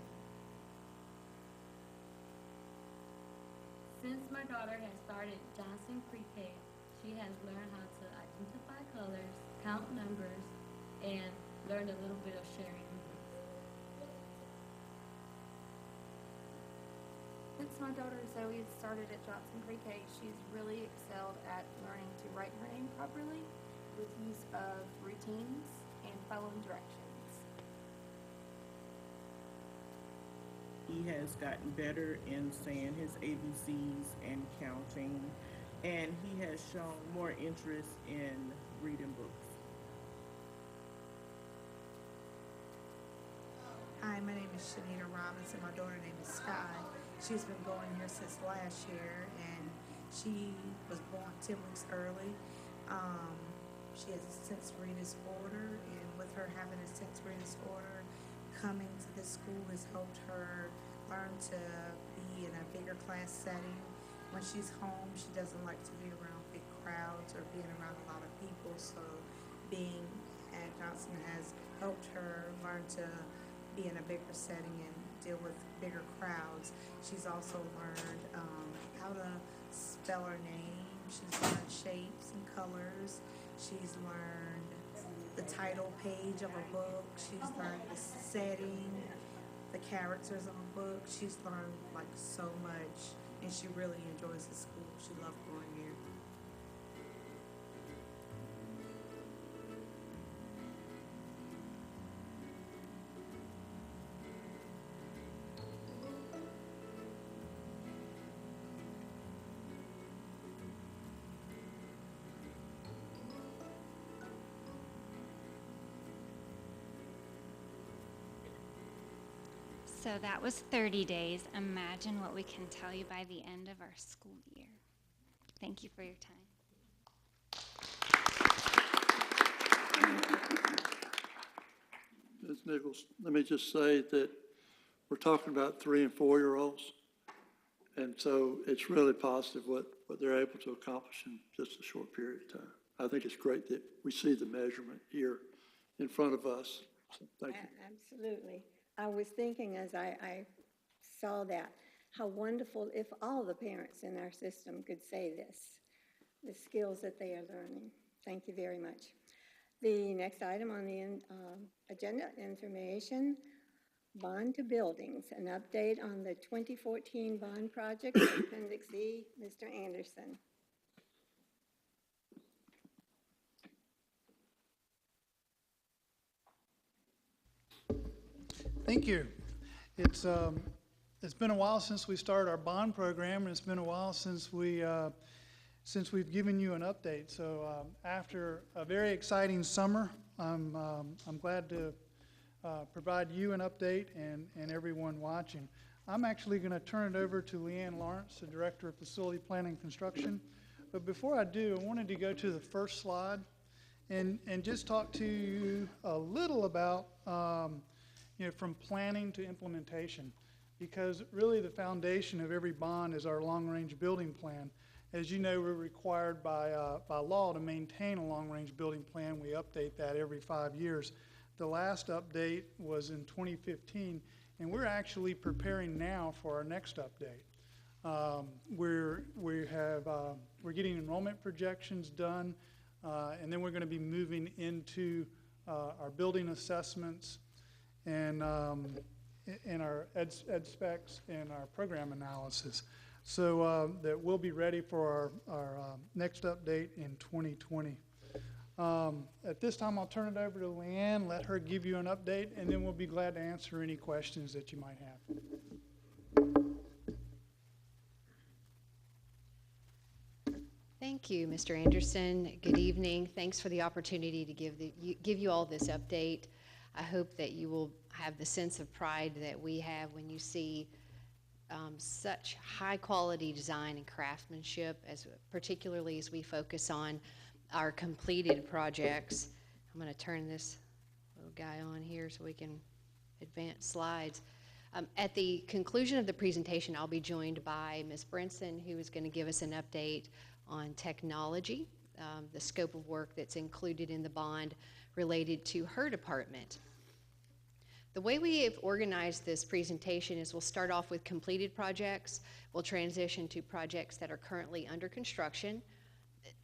Since my daughter has started Johnson Pre-K, she has learned how to identify colors, count numbers, and learned a little bit of sharing. Since my daughter Zoe started at Johnson Pre-K, she's really excelled at learning to write her name properly with use of routines and following directions. He has gotten better in saying his ABCs and counting, and he has shown more interest in reading books. Hi, my name is Shanita Robinson. My daughter's name is Sky. She's been going here since last year, and she was born 10 weeks early. She has a sensory disorder, and with her having a sensory disorder coming to this school has helped her learn to be in a bigger class setting. When she's home, she doesn't like to be around big crowds or being around a lot of people, so being at Johnson has helped her learn to be in a bigger setting and deal with bigger crowds. She's also learned how to spell her name. She's learned shapes and colors. She's learned the title page of a book. She's learned the setting, the characters of a book. She's learned like so much, and she really enjoys the school. She loves going here. So that was 30 days. Imagine what we can tell you by the end of our school year. Thank you for your time. Ms. Nichols, let me just say that we're talking about 3- and 4-year-olds. And so it's really positive what they're able to accomplish in just a short period of time. I think it's great that we see the measurement here in front of us. So thank you. Absolutely. I was thinking as I saw that, how wonderful if all the parents in our system could say this, the skills that they are learning. Thank you very much. The next item on the agenda, information, bond to buildings, an update on the 2014 bond project, Appendix E, Mr. Anderson. Thank you. It's been a while since we started our bond program, and it's been a while since we've given you an update. So after a very exciting summer, I'm glad to provide you an update and everyone watching. I'm actually going to turn it over to Leanne Lawrence, the Director of Facility Planning and Construction. But before I do, I wanted to go to the first slide and just talk to you a little about from planning to implementation, because really the foundation of every bond is our long-range building plan. As you know, we're required by law to maintain a long-range building plan. We update that every 5 years. The last update was in 2015, and we're actually preparing now for our next update. We're getting enrollment projections done, and then we're going to be moving into our building assessments and our ed specs and our program analysis, so that we'll be ready for our next update in 2020. At this time, I'll turn it over to Leanne, let her give you an update, and then we'll be glad to answer any questions that you might have. Thank you, Mr. Anderson. Good evening. Thanks for the opportunity to give you all this update. I hope that you will have the sense of pride that we have when you see such high quality design and craftsmanship, particularly as we focus on our completed projects. I'm going to turn this little guy on here so we can advance slides. At the conclusion of the presentation, I'll be joined by Ms. Brinson, who is going to give us an update on technology, the scope of work that's included in the bond related to her department. The way we have organized this presentation is we'll start off with completed projects, we'll transition to projects that are currently under construction,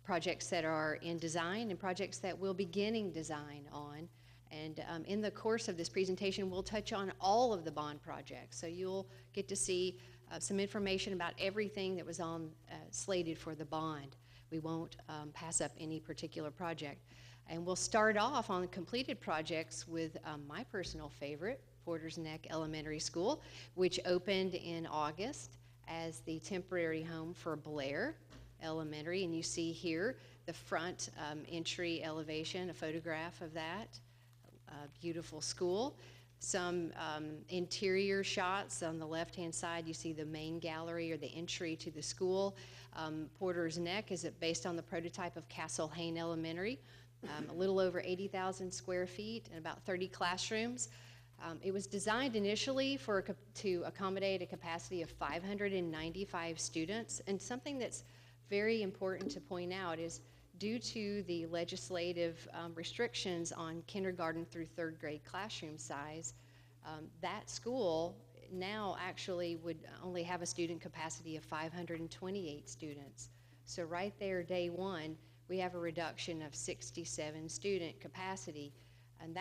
projects that are in design, and projects that we're beginning design on. And in the course of this presentation, we'll touch on all of the bond projects. So you'll get to see some information about everything that was on slated for the bond. We won't pass up any particular project. And we'll start off on completed projects with my personal favorite, Porter's Neck Elementary School, which opened in August as the temporary home for Blair Elementary. And you see here the front entry elevation, a photograph of that. Beautiful school. Some interior shots on the left-hand side. You see the main gallery or the entry to the school. Porter's Neck is based on the prototype of Castle Hayne Elementary. A little over 80,000 square feet and about 30 classrooms. It was designed initially to accommodate a capacity of 595 students, and something that's very important to point out is due to the legislative restrictions on kindergarten through third grade classroom size, that school now actually would only have a student capacity of 528 students. So right there, day one, we have a reduction of 67 student capacity, and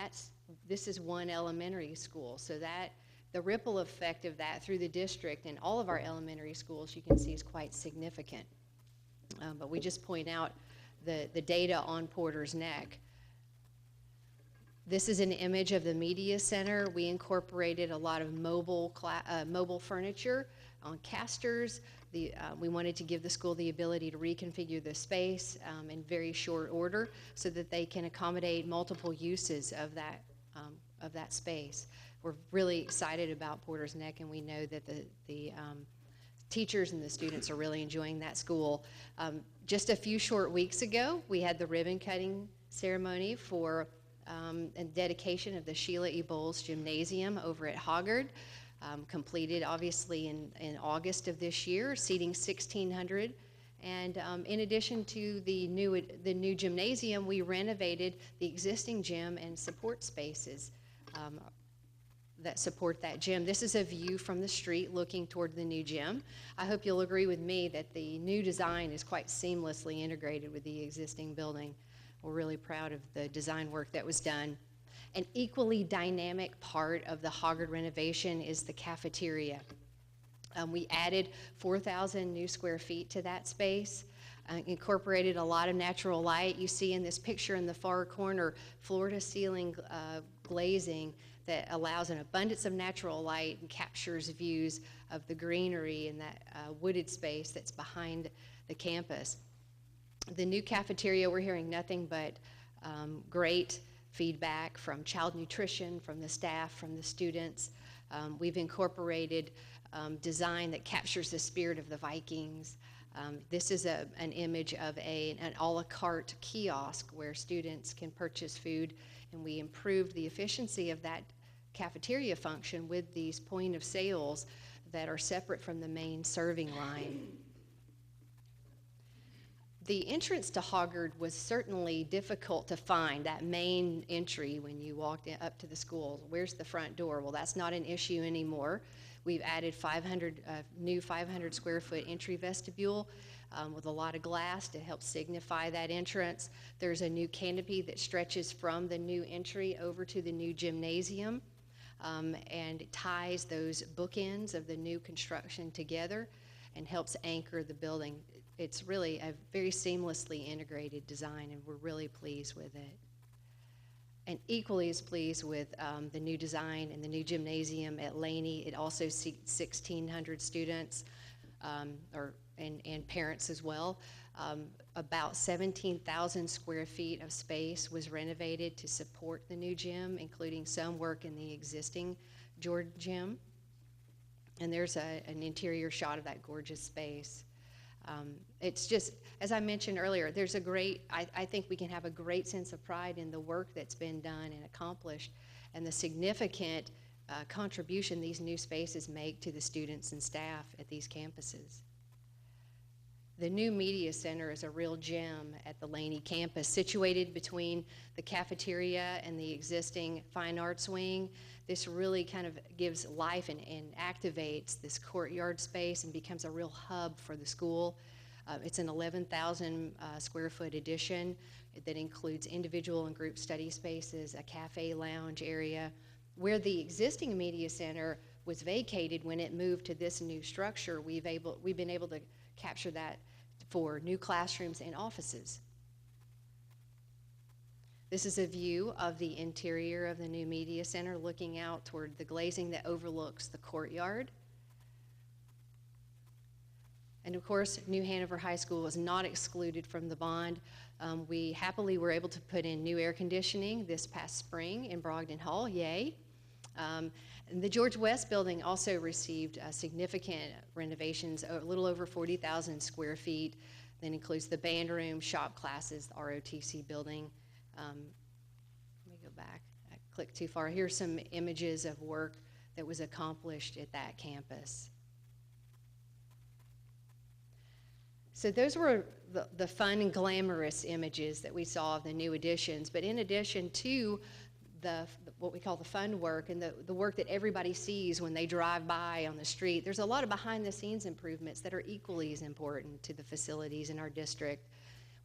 this is one elementary school. So that the ripple effect of that through the district and all of our elementary schools, you can see, is quite significant. But we just point out the data on Porter's Neck. This is an image of the media center. We incorporated a lot of mobile furniture on casters. We wanted to give the school the ability to reconfigure the space in very short order so that they can accommodate multiple uses of that space. We're really excited about Porter's Neck, and we know that the teachers and the students are really enjoying that school. Just a few short weeks ago, we had the ribbon cutting ceremony for and dedication of the Sheila E. Bowles Gymnasium over at Hoggard, completed obviously in August of this year, seating 1,600. And in addition to the new gymnasium, we renovated the existing gym and support spaces that support that gym. This is a view from the street looking toward the new gym. I hope you'll agree with me that the new design is quite seamlessly integrated with the existing building. We're really proud of the design work that was done. An equally dynamic part of the Hoggard renovation is the cafeteria. We added 4,000 new square feet to that space, incorporated a lot of natural light. You see in this picture in the far corner, floor-to-ceiling glazing that allows an abundance of natural light and captures views of the greenery and that wooded space that's behind the campus. The new cafeteria, we're hearing nothing but great feedback from child nutrition, from the staff, from the students. We've incorporated design that captures the spirit of the Vikings. This is an image of an a la carte kiosk where students can purchase food, and we improved the efficiency of that cafeteria function with these point of sales that are separate from the main serving line. The entrance to Hoggard was certainly difficult to find, that main entry when you walked up to the school. Where's the front door? Well, that's not an issue anymore. We've added new 500 square foot entry vestibule with a lot of glass to help signify that entrance. There's a new canopy that stretches from the new entry over to the new gymnasium, and it ties those bookends of the new construction together and helps anchor the building. It's really a very seamlessly integrated design, and we're really pleased with it. And equally as pleased with the new design and the new gymnasium at Laney. It also seats 1,600 students and parents as well. About 17,000 square feet of space was renovated to support the new gym, including some work in the existing Jordan gym. And there's an interior shot of that gorgeous space. It's just, as I mentioned earlier, there's a great, I think we can have a great sense of pride in the work that's been done and accomplished and the significant contribution these new spaces make to the students and staff at these campuses. The new media center is a real gem at the Laney campus, situated between the cafeteria and the existing fine arts wing. This really kind of gives life and activates this courtyard space and becomes a real hub for the school. It's an 11,000 square foot addition that includes individual and group study spaces, a cafe lounge area. Where the existing media center was vacated when it moved to this new structure, we've been able to capture that for new classrooms and offices. This is a view of the interior of the new media center looking out toward the glazing that overlooks the courtyard. And of course, New Hanover High School was not excluded from the bond. We happily were able to put in new air conditioning this past spring in Brogdon Hall, yay. And the George West building also received significant renovations, a little over 40,000 square feet. That includes the band room, shop classes, the ROTC building. Let me go back. I click too far. Here's some images of work that was accomplished at that campus. So those were the fun and glamorous images that we saw of the new additions. But in addition to what we call the fun work and the work that everybody sees when they drive by on the street, there's a lot of behind-the-scenes improvements that are equally as important to the facilities in our district.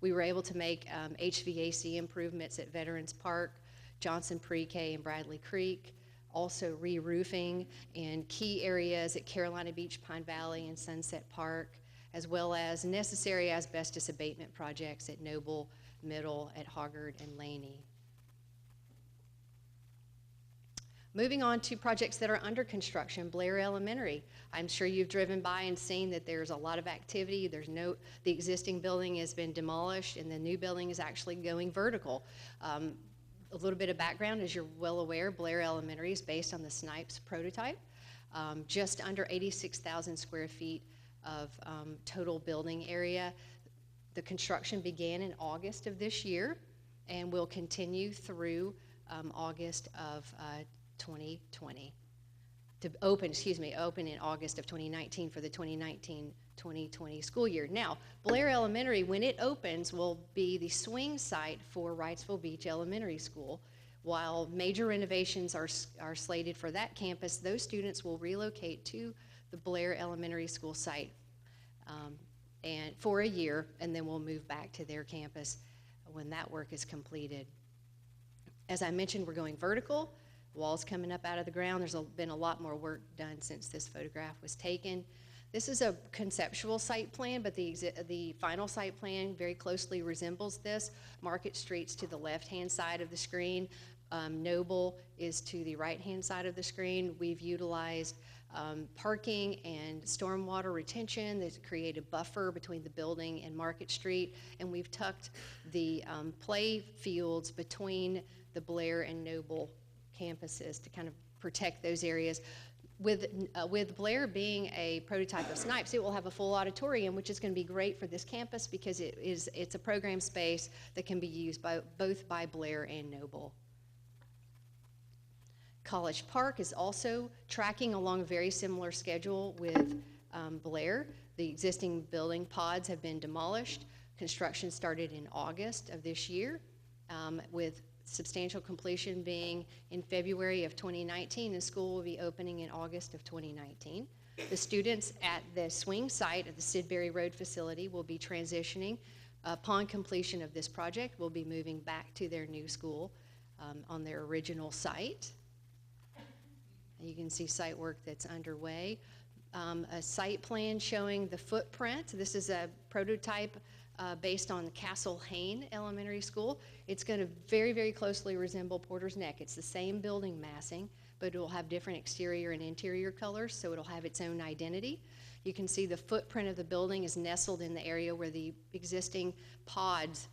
We were able to make HVAC improvements at Veterans Park, Johnson Pre-K, and Bradley Creek, also re-roofing in key areas at Carolina Beach, Pine Valley, and Sunset Park, as well as necessary asbestos abatement projects at Noble, Middle, at Hoggard, and Laney. Moving on to projects that are under construction, Blair Elementary. I'm sure you've driven by and seen that there's a lot of activity. The existing building has been demolished and the new building is actually going vertical. A little bit of background, as you're well aware, Blair Elementary is based on the Snipes prototype. Just under 86,000 square feet of total building area. The construction began in August of this year and will continue through August of 2020. Open in August of 2019 for the 2019-2020 school year. Now, Blair Elementary, when it opens, will be the swing site for Wrightsville Beach Elementary School. While major renovations are slated for that campus, those students will relocate to the Blair Elementary School site and for a year, and then we'll move back to their campus when that work is completed. As I mentioned, we're going vertical. Walls coming up out of the ground. There's been a lot more work done since this photograph was taken. This is a conceptual site plan, but the final site plan very closely resembles this. Market Street's to the left-hand side of the screen. Noble is to the right-hand side of the screen. We've utilized parking and stormwater retention that create a buffer between the building and Market Street, and we've tucked the play fields between the Blair and Noble campuses to kind of protect those areas. With Blair being a prototype of Snipes, it will have a full auditorium, which is going to be great for this campus because it's a program space that can be used both by Blair and Noble. College Park is also tracking along a very similar schedule with Blair. The existing building pods have been demolished. Construction started in August of this year, with substantial completion being in February of 2019, and school will be opening in August of 2019. The students at the swing site of the Sidbury Road facility will be transitioning. Upon completion of this project, will be moving back to their new school on their original site. You can see site work that's underway. A site plan showing the footprint. This is a prototype based on the Castle Hayne Elementary School. It's going to very, very closely resemble Porter's Neck. It's the same building massing, but it will have different exterior and interior colors, so it'll have its own identity. You can see the footprint of the building is nestled in the area where the existing pods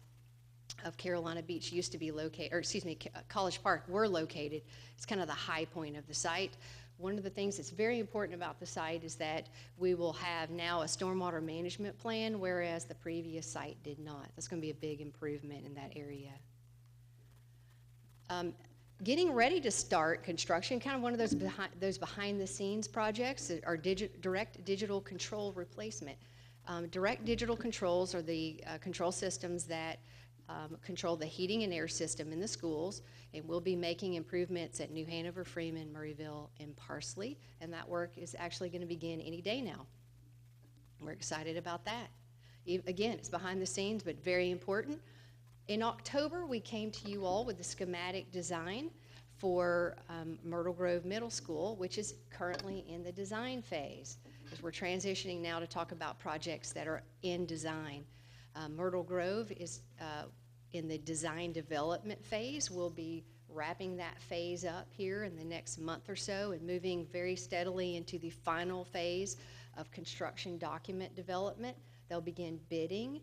of Carolina Beach used to be located, or excuse me, College Park were located. It's kind of the high point of the site. One of the things that's very important about the site is that we will have now a stormwater management plan, whereas the previous site did not. That's going to be a big improvement in that area. Getting ready to start construction, kind of one of those behind-the-scenes projects that are direct digital control replacement. Direct digital controls are the control systems that control the heating and air system in the schools, and we'll be making improvements at New Hanover, Freeman, Murrayville, and Parsley, and that work is actually going to begin any day now. We're excited about that. Again, it's behind the scenes, but very important. In October, we came to you all with the schematic design for Myrtle Grove Middle School, which is currently in the design phase, as we're transitioning now to talk about projects that are in design. Myrtle Grove is in the design development phase. We'll be wrapping that phase up here in the next month or so and moving very steadily into the final phase of construction document development. They'll begin bidding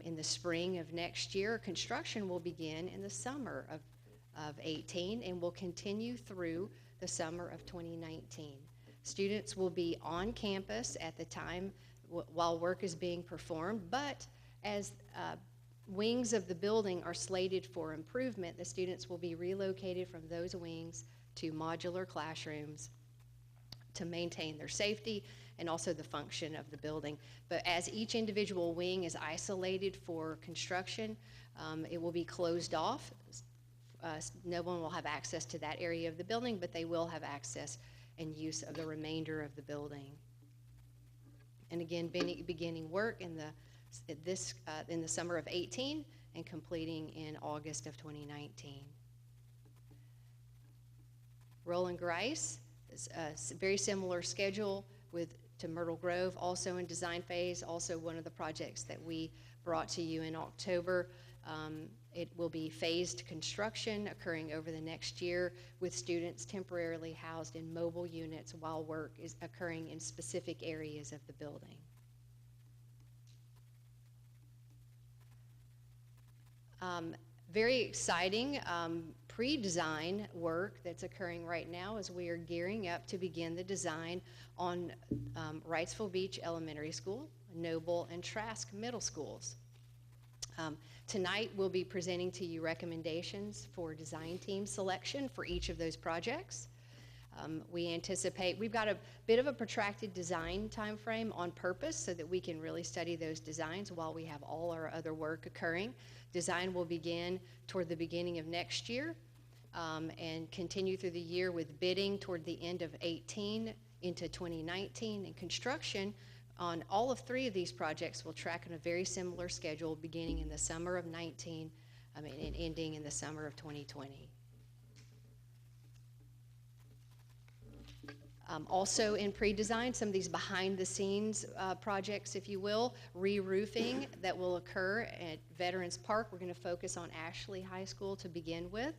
in the spring of next year. Construction will begin in the summer of 18 and will continue through the summer of 2019. Students will be on campus at the time while work is being performed, but as wings of the building are slated for improvement, the students will be relocated from those wings to modular classrooms to maintain their safety and also the function of the building. But as each individual wing is isolated for construction, it will be closed off. No one will have access to that area of the building, but they will have access and use of the remainder of the building. And again, beginning work in the summer of 18 and completing in August of 2019. Roland Grice is a very similar schedule to Myrtle Grove, also in design phase, also one of the projects that we brought to you in October. It will be phased construction occurring over the next year with students temporarily housed in mobile units while work is occurring in specific areas of the building. Very exciting pre-design work that's occurring right now as we are gearing up to begin the design on Wrightsville Beach Elementary School, Noble, and Trask Middle Schools. Tonight we'll be presenting to you recommendations for design team selection for each of those projects. We anticipate, we've got a bit of a protracted design time frame on purpose so that we can really study those designs while we have all our other work occurring. Design will begin toward the beginning of next year and continue through the year with bidding toward the end of 18 into 2019, and construction on all of 3 of these projects will track on a very similar schedule beginning in the summer of 19 and ending in the summer of 2020. Also in pre-design, some of these behind-the-scenes projects, if you will, re-roofing that will occur at Veterans Park. We're going to focus on Ashley High School to begin with.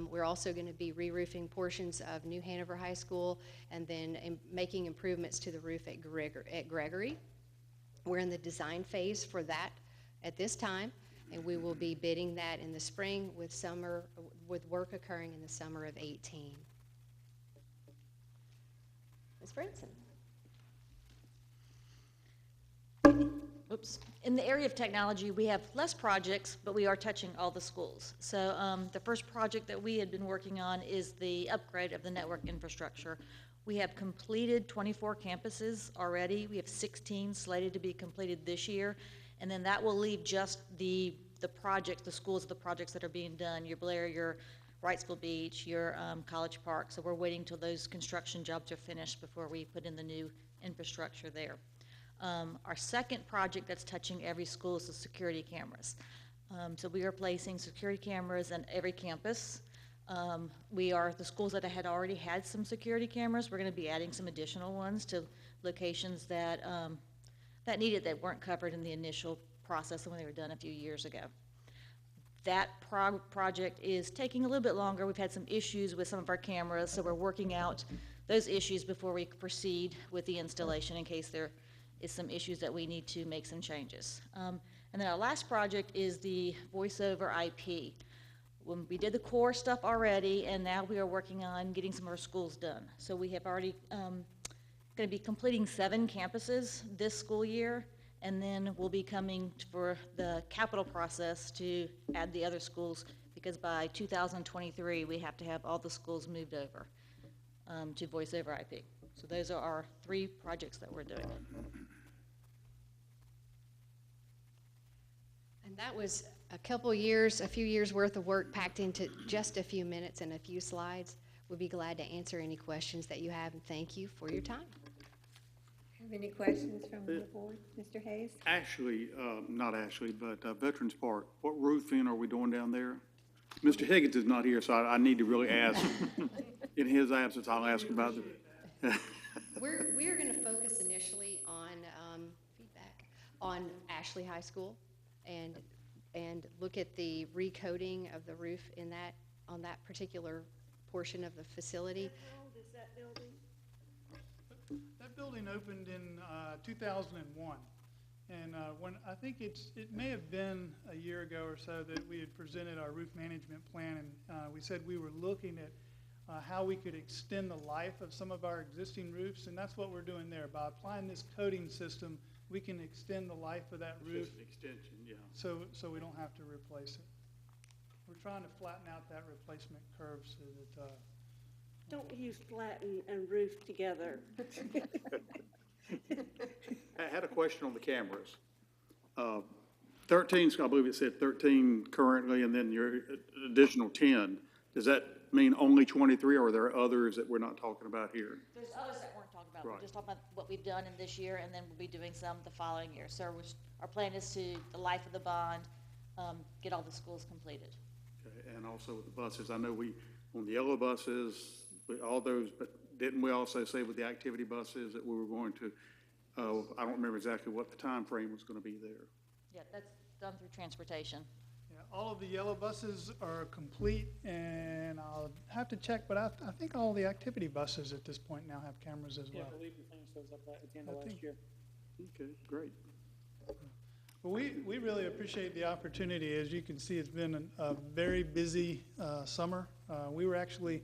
We're also going to be re-roofing portions of New Hanover High School and then making improvements to the roof at Gregory. We're in the design phase for that at this time, and we will be bidding that in the spring with work occurring in the summer of 18. Ms. Brinson. Oops. In the area of technology, we have less projects, but we are touching all the schools. So the first project that we had been working on is the upgrade of the network infrastructure. We have completed 24 campuses already. We have 16 slated to be completed this year. And then that will leave just the projects, the schools, the projects that are being done, your Blair, your Wrightsville Beach, your College Park. So we're waiting till those construction jobs are finished before we put in the new infrastructure there. Our second project that's touching every school is the security cameras. So we are placing security cameras in every campus. The schools that had already had some security cameras, we're going to be adding some additional ones to locations that that weren't covered in the initial process when they were done a few years ago. That project is taking a little bit longer. We've had some issues with some of our cameras, so we're working out those issues before we proceed with the installation in case there is some issues that we need to make some changes. And then our last project is the voice over IP. When we did the core stuff already, and now we are working on getting some of our schools done. So we have already going to be completing 7 campuses this school year, and then we'll be coming for the capital process to add the other schools, because by 2023 we have to have all the schools moved over to voice over IP. So those are our 3 projects that we're doing. And that was a few years worth of work packed into just a few minutes and a few slides. We'll be glad to answer any questions that you have, and thank you for your time. Have any questions from the board? Mr. Hayes? Ashley, not Ashley, but Veterans Park, what roofing are we doing down there? Mr. Higgins is not here, so I need to really ask. In his absence, I'll ask about it. We are going to focus initially on feedback on Ashley High School and look at the recoating of the roof on that particular portion of the facility. How old is that building? That building opened in 2001, and when I think it may have been a year ago or so that we had presented our roof management plan, and we said we were looking at how we could extend the life of some of our existing roofs, and that's what we're doing there by applying this coating system we can extend the life of that roof, Just an extension, yeah. so we don't have to replace it. We're trying to flatten out that replacement curve so that, Don't use flatten and roof together. I had a question on the cameras. 13, I believe it said 13 currently, and then your additional 10. Does that mean only 23, or are there others that we're not talking about here? There's others that weren't talked about. We're Right. just talking about what we've done in this year, and then we'll be doing some the following year. So our plan is to, the life of the bond, get all the schools completed. Okay, and also with the buses, I know on the yellow buses, all those, but didn't we also say with the activity buses that we were going to, I don't remember exactly what the time frame was going to be there. Yeah, that's done through transportation. yeah, all of the yellow buses are complete, and I'll have to check, but I think all the activity buses at this point now have cameras as Yeah, well. I believe the thing shows up at the end of I last think- year. Okay, great. Well, we really appreciate the opportunity. As you can see, it's been a very busy summer. We were actually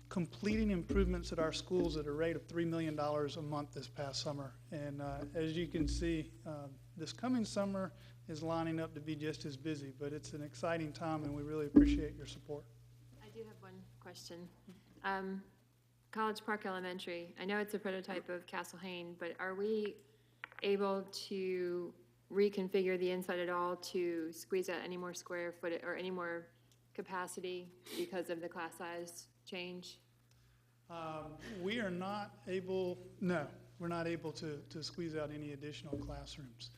completing improvements at our schools at a rate of $3 million a month this past summer. And as you can see, this coming summer is lining up to be just as busy, but it's an exciting time, and we really appreciate your support. I do have one question. College Park Elementary, I know it's a prototype of Castle Hayne, but are we able to reconfigure the inside at all to squeeze out any more square foot or any more capacity because of the class size change? We are not able, no, we're not able to squeeze out any additional classrooms.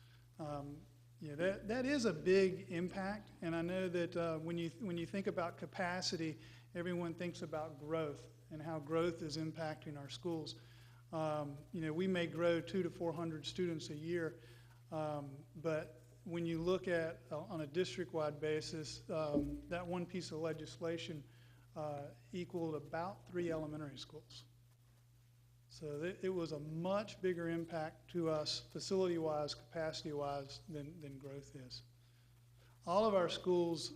Yeah, that is a big impact, and I know that when you think about capacity, everyone thinks about growth and how growth is impacting our schools. We may grow 200 to 400 students a year, but when you look at on a district-wide basis, that one piece of legislation equaled about 3 elementary schools. So it was a much bigger impact to us facility-wise, capacity-wise than growth is. All of our schools,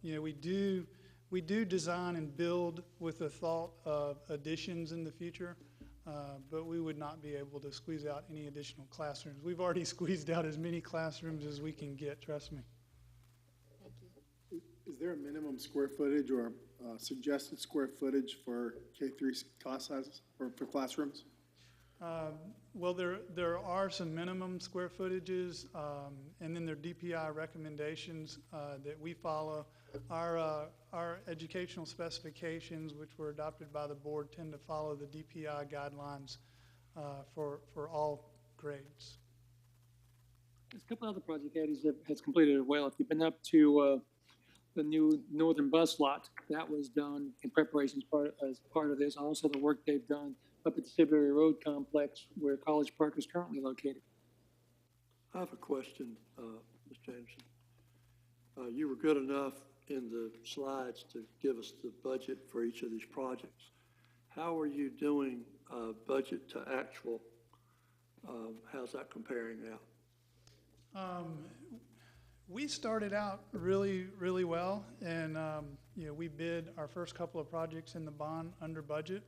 we do design and build with the thought of additions in the future, but we would not be able to squeeze out any additional classrooms. We've already squeezed out as many classrooms as we can get, trust me. Thank you. Is there a minimum square footage or suggested square footage for K-3 class sizes or for classrooms? Well, there are some minimum square footages, and then there are DPI recommendations that we follow. Our educational specifications, which were adopted by the board, tend to follow the DPI guidelines for all grades. There's a couple other project Eddie's that has completed as well. If you've been up to the new northern bus lot, that was done in preparation as part of this. Also, the work they've done up at the Sibley Road complex where College Park is currently located. I have a question, Mr. Anderson. You were good enough in the slides to give us the budget for each of these projects. How are you doing budget to actual? How's that comparing out? We started out really, really well, and we bid our first couple of projects in the bond under budget.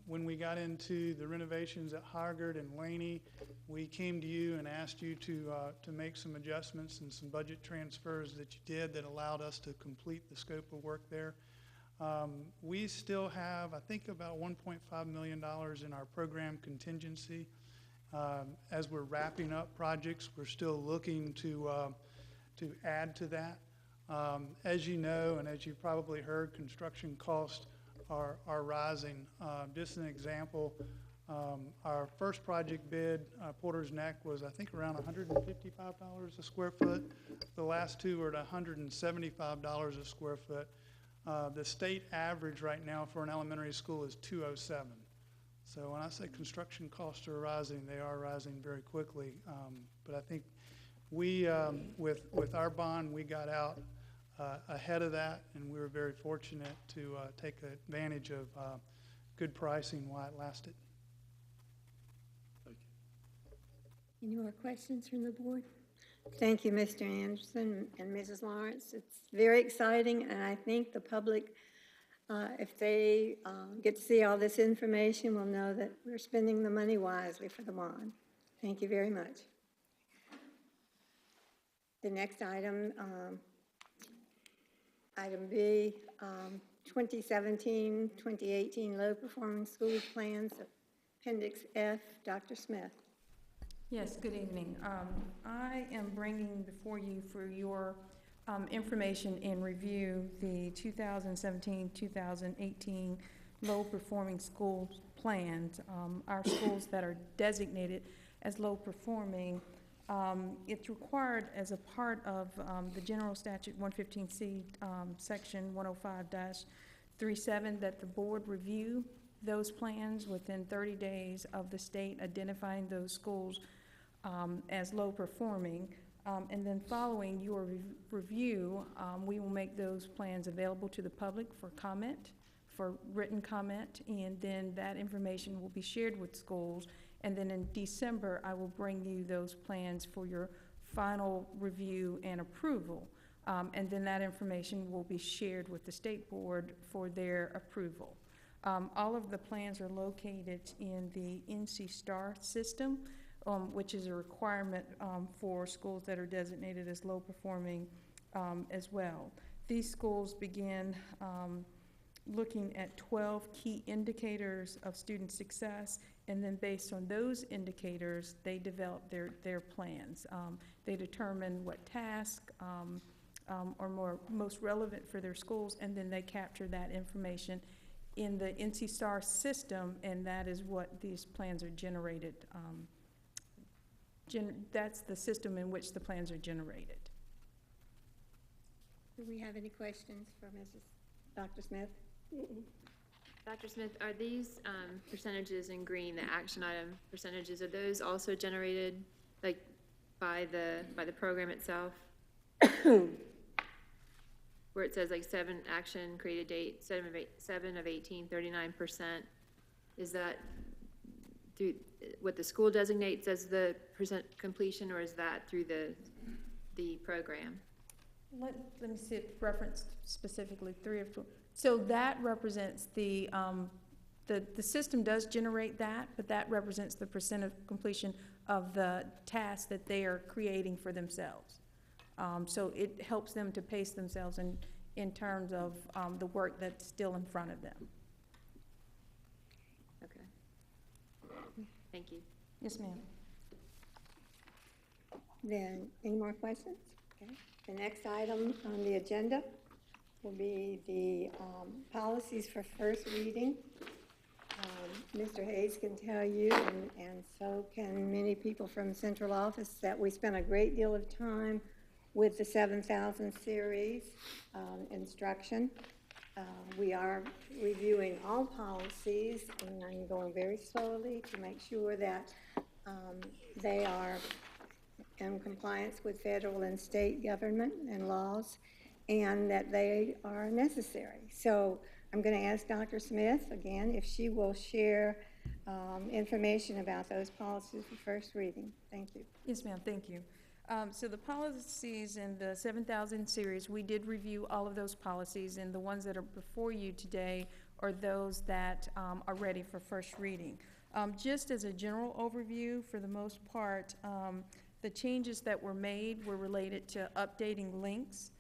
When we got into the renovations at Highgard and Laney, we came to you and asked you to make some adjustments and some budget transfers that you did that allowed us to complete the scope of work there. We still have, I think, about $1.5 million in our program contingency. As we're wrapping up projects, we're still looking to add to that. As you know, and as you've probably heard, construction costs are rising. Just an example, our first project bid, Porter's Neck, was I think around $155 a square foot. The last two are at $175 a square foot. The state average right now for an elementary school is $207. So when I say construction costs are rising, they are rising very quickly. But I think we, with our bond, we got out ahead of that, and we were very fortunate to take advantage of good pricing while it lasted. Any more questions from the board? Thank you, Mr. Anderson and Mrs. Lawrence. It's very exciting, and I think the public, if they get to see all this information, will know that we're spending the money wisely for the bond. Thank you very much. The next item, item B, 2017-2018 low-performing school plans, Appendix F, Dr. Smith. Yes, good evening. I am bringing before you for your information and review the 2017-2018 low-performing school plans. Our schools that are designated as low-performing, it's required as a part of the General Statute 115C, Section 105-37, that the board review those plans within 30 days of the state identifying those schools as low-performing. And then following your review, we will make those plans available to the public for comment, for written comment, and then that information will be shared with schools. And then in December, I will bring you those plans for your final review and approval. And then that information will be shared with the state board for their approval. All of the plans are located in the NC STAR system, which is a requirement for schools that are designated as low performing as well. These schools begin looking at 12 key indicators of student success, and then based on those indicators, they develop their plans. They determine what tasks are most relevant for their schools, and then they capture that information in the NC STAR system, and that is what these plans are generated. That's the system in which the plans are generated. Do we have any questions for Dr. Smith? Dr. Smith, are these percentages in green, the action item percentages, are those also generated like by the program itself? Where it says like 7 action created date, 7 of 18, 39%. Is that through what the school designates as the percent completion, or is that through the program? Let me see it referenced specifically 3 of 12. So that represents the system does generate that, but that represents the percent of completion of the tasks that they are creating for themselves. So it helps them to pace themselves in terms of the work that's still in front of them. Okay. Thank you. Yes, ma'am. Then, any more questions? Okay. The next item on the agenda will be the policies for first reading. Mr. Hayes can tell you, and so can many people from central office, that we spent a great deal of time with the 7000 series instruction. We are reviewing all policies, and I'm going very slowly to make sure that they are in compliance with federal and state government and laws, and that they are necessary. So I'm going to ask Dr. Smith again if she will share information about those policies for first reading. Thank you. Yes, ma'am. Thank you. So the policies in the 7000 series, we did review all of those policies, and the ones that are before you today are those that are ready for first reading. Just as a general overview, for the most part, the changes that were made were related to updating links.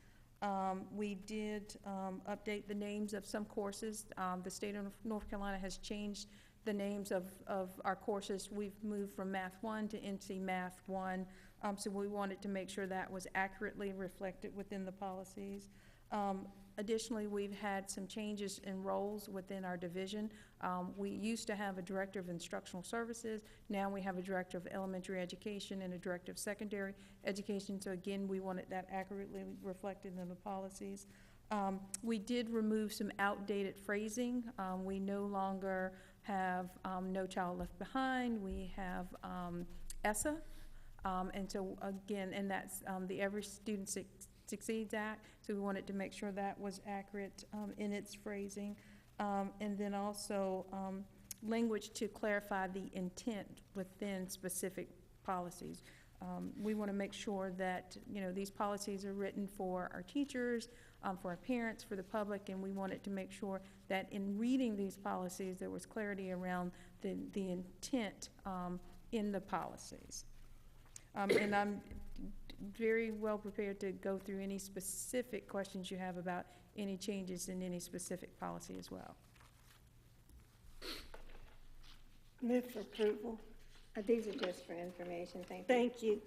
We did update the names of some courses. The state of North Carolina has changed the names of our courses. We've moved from Math 1 to NC Math 1. So we wanted to make sure that was accurately reflected within the policies. Additionally, we've had some changes in roles within our division. We used to have a director of instructional services. Now we have a director of elementary education and a director of secondary education. So again, we wanted that accurately reflected in the policies. We did remove some outdated phrasing. We no longer have No Child Left Behind. We have ESSA. And so again, and that's the Every Student Succeeds Act, so we wanted to make sure that was accurate in its phrasing. And then also language to clarify the intent within specific policies. We want to make sure that, you know, these policies are written for our teachers, for our parents, for the public, and we wanted to make sure that in reading these policies, there was clarity around the intent in the policies. And I'm very well prepared to go through any specific questions you have about any changes in any specific policy as well. Move for approval. These are just for information, thank you. Thank you.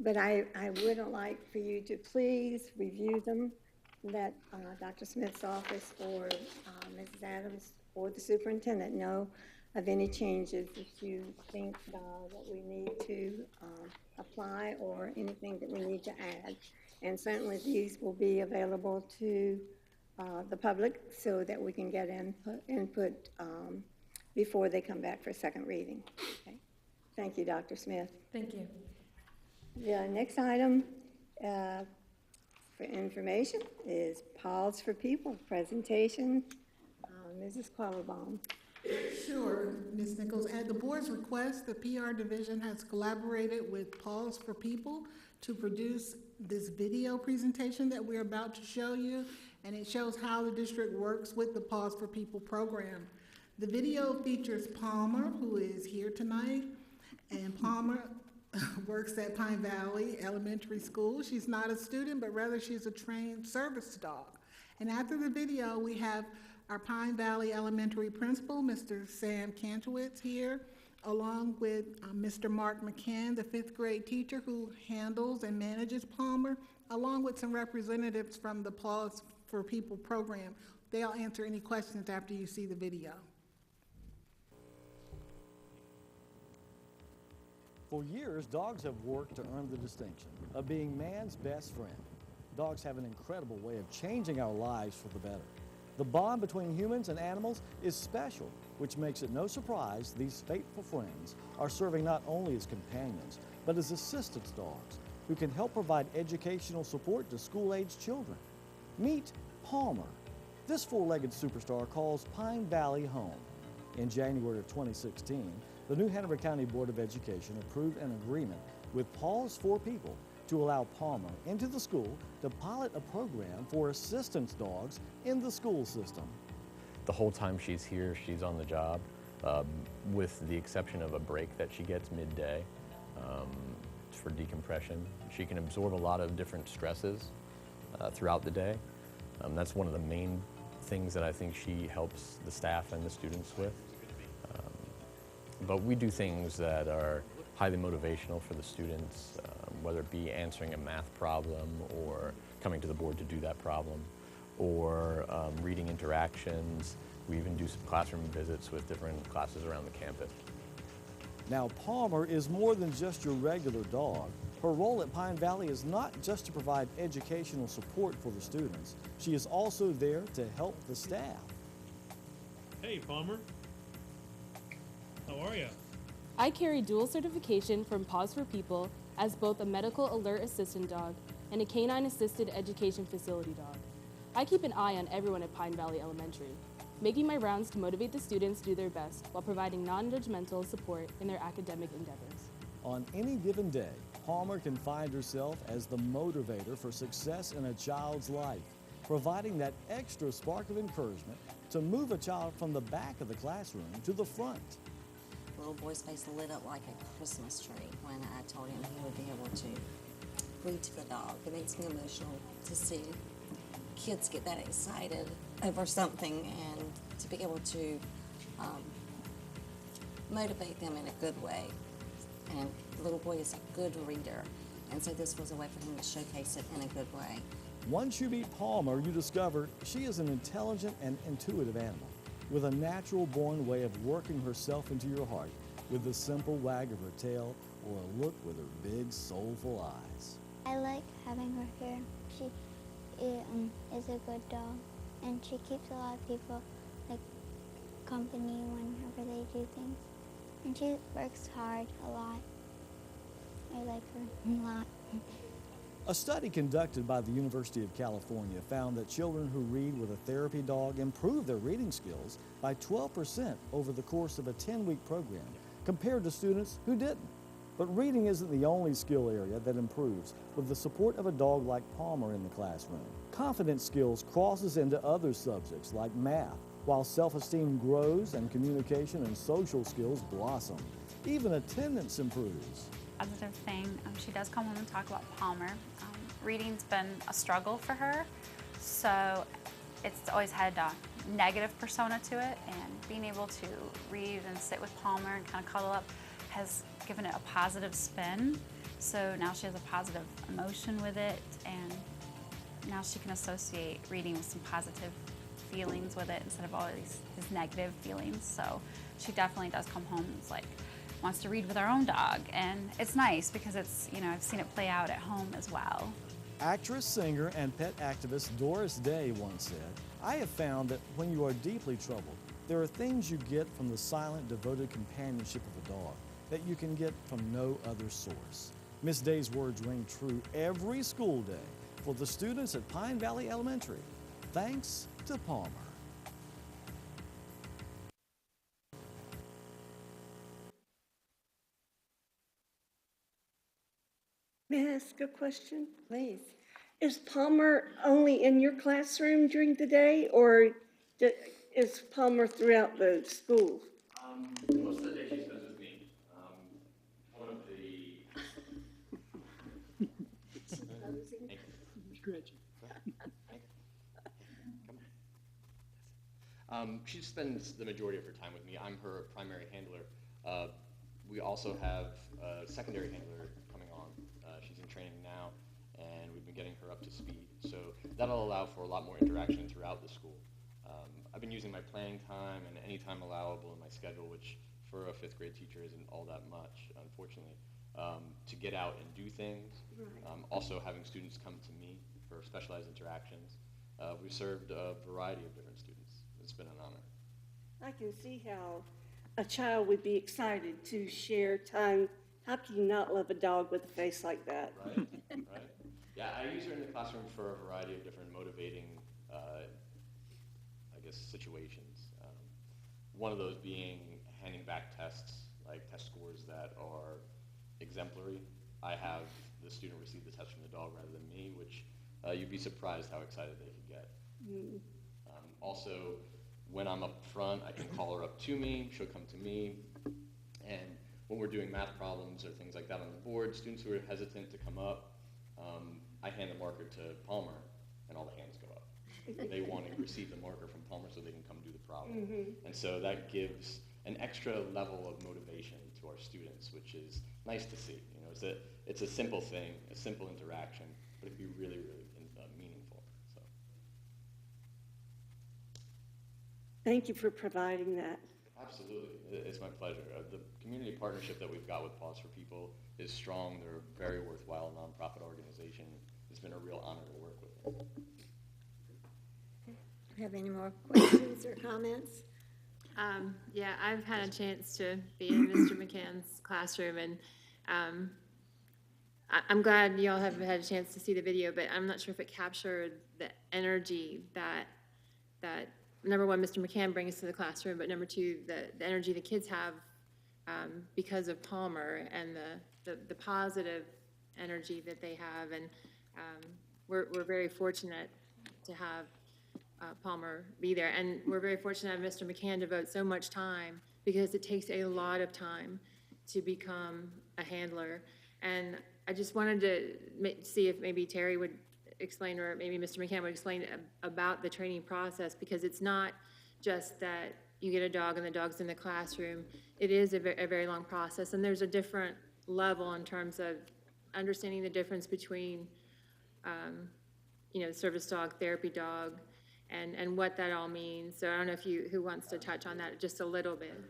But I would like for you to please review them, let Dr. Smith's office or Mrs. Adams or the superintendent know of any changes that you think that we need to apply or anything that we need to add. And certainly these will be available to the public so that we can get input before they come back for second reading. Okay. Thank you, Dr. Smith. Thank you. The next item for information is Pause for People presentation. Mrs. Quattlebaum. Sure, Ms. Nichols. At the board's request, the PR division has collaborated with Pause for People to produce this video presentation that we're about to show you, and it shows how the district works with the Pause for People program. The video features Palmer, who is here tonight, and Palmer works at Pine Valley Elementary School. She's not a student, but rather she's a trained service dog. And after the video, we have our Pine Valley Elementary principal, Mr. Sam Kantowitz, here, along with Mr. Mark McCann, the 5th grade teacher who handles and manages Palmer, along with some representatives from the Pause for People program. They'll answer any questions after you see the video. For years, dogs have worked to earn the distinction of being man's best friend. Dogs have an incredible way of changing our lives for the better. The bond between humans and animals is special, which makes it no surprise these faithful friends are serving not only as companions, but as assistance dogs who can help provide educational support to school-aged children. Meet Palmer. This four-legged superstar calls Pine Valley home. In January of 2016, the New Hanover County Board of Education approved an agreement with Pause for People to allow Palmer into the school to pilot a program for assistance dogs in the school system. The whole time she's here, she's on the job, with the exception of a break that she gets midday for decompression. She can absorb a lot of different stresses throughout the day. That's one of the main things that I think she helps the staff and the students with. But we do things that are highly motivational for the students, whether it be answering a math problem or coming to the board to do that problem, or reading interactions. We even do some classroom visits with different classes around the campus. Now, Palmer is more than just your regular dog. Her role at Pine Valley is not just to provide educational support for the students. She is also there to help the staff. Hey, Palmer. How are you? I carry dual certification from Pause for People as both a medical alert assistant dog and a canine assisted education facility dog. I keep an eye on everyone at Pine Valley Elementary, making my rounds to motivate the students to do their best while providing non-judgmental support in their academic endeavors. On any given day, Palmer can find herself as the motivator for success in a child's life, providing that extra spark of encouragement to move a child from the back of the classroom to the front. The little boy's face lit up like a Christmas tree when I told him he would be able to read to the dog. It makes me emotional to see kids get that excited over something and to be able to motivate them in a good way. And the little boy is a good reader, and so this was a way for him to showcase it in a good way. Once you meet Palmer, you discover she is an intelligent and intuitive animal with a natural-born way of working herself into your heart with the simple wag of her tail or a look with her big, soulful eyes. I like having her here. She is a good dog, and she keeps a lot of people company whenever they do things. And she works hard a lot. I like her a lot. A study conducted by the University of California found that children who read with a therapy dog improve their reading skills by 12% over the course of a 10-week program compared to students who didn't. But reading isn't the only skill area that improves with the support of a dog like Palmer in the classroom. Confidence skills crosses into other subjects like math, while self-esteem grows and communication and social skills blossom. Even attendance improves. Positive thing, she does come home and talk about Palmer. Reading's been a struggle for her, so it's always had a negative persona to it, and being able to read and sit with Palmer and kind of cuddle up has given it a positive spin. So now she has a positive emotion with it, and now she can associate reading with some positive feelings with it instead of all these negative feelings. So she definitely does come home and wants to read with our own dog, and it's nice because it's, I've seen it play out at home as well. Actress, singer, and pet activist Doris Day once said, "I have found that when you are deeply troubled, there are things you get from the silent, devoted companionship of a dog that you can get from no other source." Miss Day's words ring true every school day for the students at Pine Valley Elementary, thanks to Palmer. May I ask a question? Please. Is Palmer only in your classroom during the day, or is Palmer throughout the school? Most of the day she spends with me. One of the... She spends the majority of her time with me. I'm her primary handler. We also have a secondary handler coming on. She's in training now, and we've been getting her up to speed. So that'll allow for a lot more interaction throughout the school. I've been using my playing time and any time allowable in my schedule, which for a 5th grade teacher isn't all that much, unfortunately, to get out and do things. Also having students come to me for specialized interactions. We've served a variety of different students. It's been an honor. I can see how a child would be excited to share time. How can you not love a dog with a face like that? Right, right. Yeah, I use her in the classroom for a variety of different motivating, situations. One of those being handing back tests, like test scores that are exemplary. I have the student receive the test from the dog rather than me, which you'd be surprised how excited they could get. Also, when I'm up front, I can call her up to me, she'll come to me, and when we're doing math problems or things like that on the board, students who are hesitant to come up, I hand the marker to Palmer, and all the hands go up. They want to receive the marker from Palmer so they can come do the problem. And so that gives an extra level of motivation to our students, which is nice to see. It's a simple thing, a simple interaction, but it can be really, really meaningful. So. Thank you for providing that. Absolutely, it's my pleasure. The community partnership that we've got with Paws for People is strong. They're a very worthwhile nonprofit organization. It's been a real honor to work with them. Do you have any more questions or comments? Yeah, I've had a chance to be in Mr. McCann's classroom, and I'm glad you all have had a chance to see the video, but I'm not sure if it captured the energy that number one, Mr. McCann brings to the classroom, but number two, the energy the kids have because of Palmer and the positive energy that they have, and we're very fortunate to have Palmer be there, and we're very fortunate to have Mr. McCann devote so much time, because it takes a lot of time to become a handler. And I just wanted to see if maybe Terry would explain, or maybe Mr. McCann would explain about the training process, because it's not just that you get a dog and the dog's in the classroom. It is a very long process, and there's a different level in terms of understanding the difference between service dog, therapy dog, and what that all means. So I don't know who wants to touch on that just a little bit.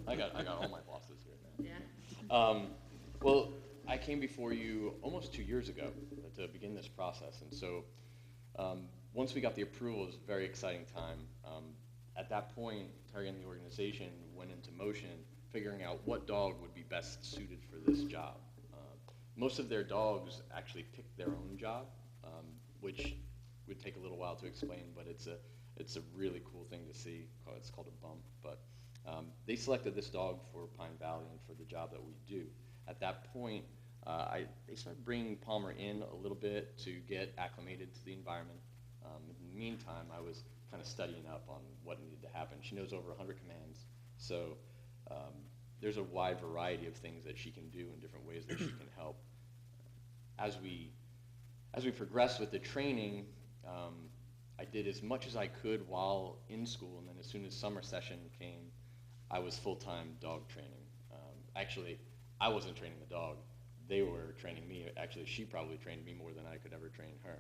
I got all my bosses here. Yeah. Well, I came before you almost 2 years ago to begin this process, and so once we got the approval, it was a very exciting time. At that point, Terry and the organization went into motion figuring out what dog would be best suited for this job. Most of their dogs actually picked their own job, which would take a little while to explain, but it's a really cool thing to see. It's called a bump, but they selected this dog for Pine Valley and for the job that we do. At that point, they started bringing Palmer in a little bit to get acclimated to the environment. In the meantime, I was kind of studying up on what needed to happen. She knows over 100 commands, so there's a wide variety of things that she can do in different ways that she can help. As we progressed with the training, I did as much as I could while in school, and then as soon as summer session came, I was full-time dog training. Actually, I wasn't training the dog. They were training me. Actually, she probably trained me more than I could ever train her.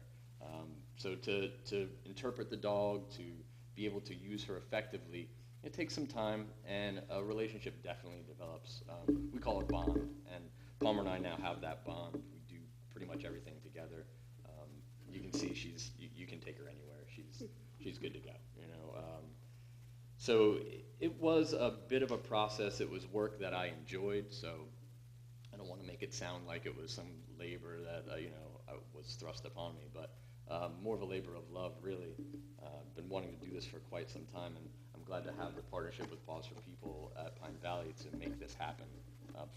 So to interpret the dog, to be able to use her effectively, it takes some time, and a relationship definitely develops. We call it bond, and Palmer and I now have that bond. We do pretty much everything together. You can see you can take her anywhere. She's good to go, you know. So it was a bit of a process. It was work that I enjoyed, so I don't want to make it sound like it was some labor that was thrust upon me, but more of a labor of love, really. I've been wanting to do this for quite some time, and I'm glad to have the partnership with Paws for People at Pine Valley to make this happen.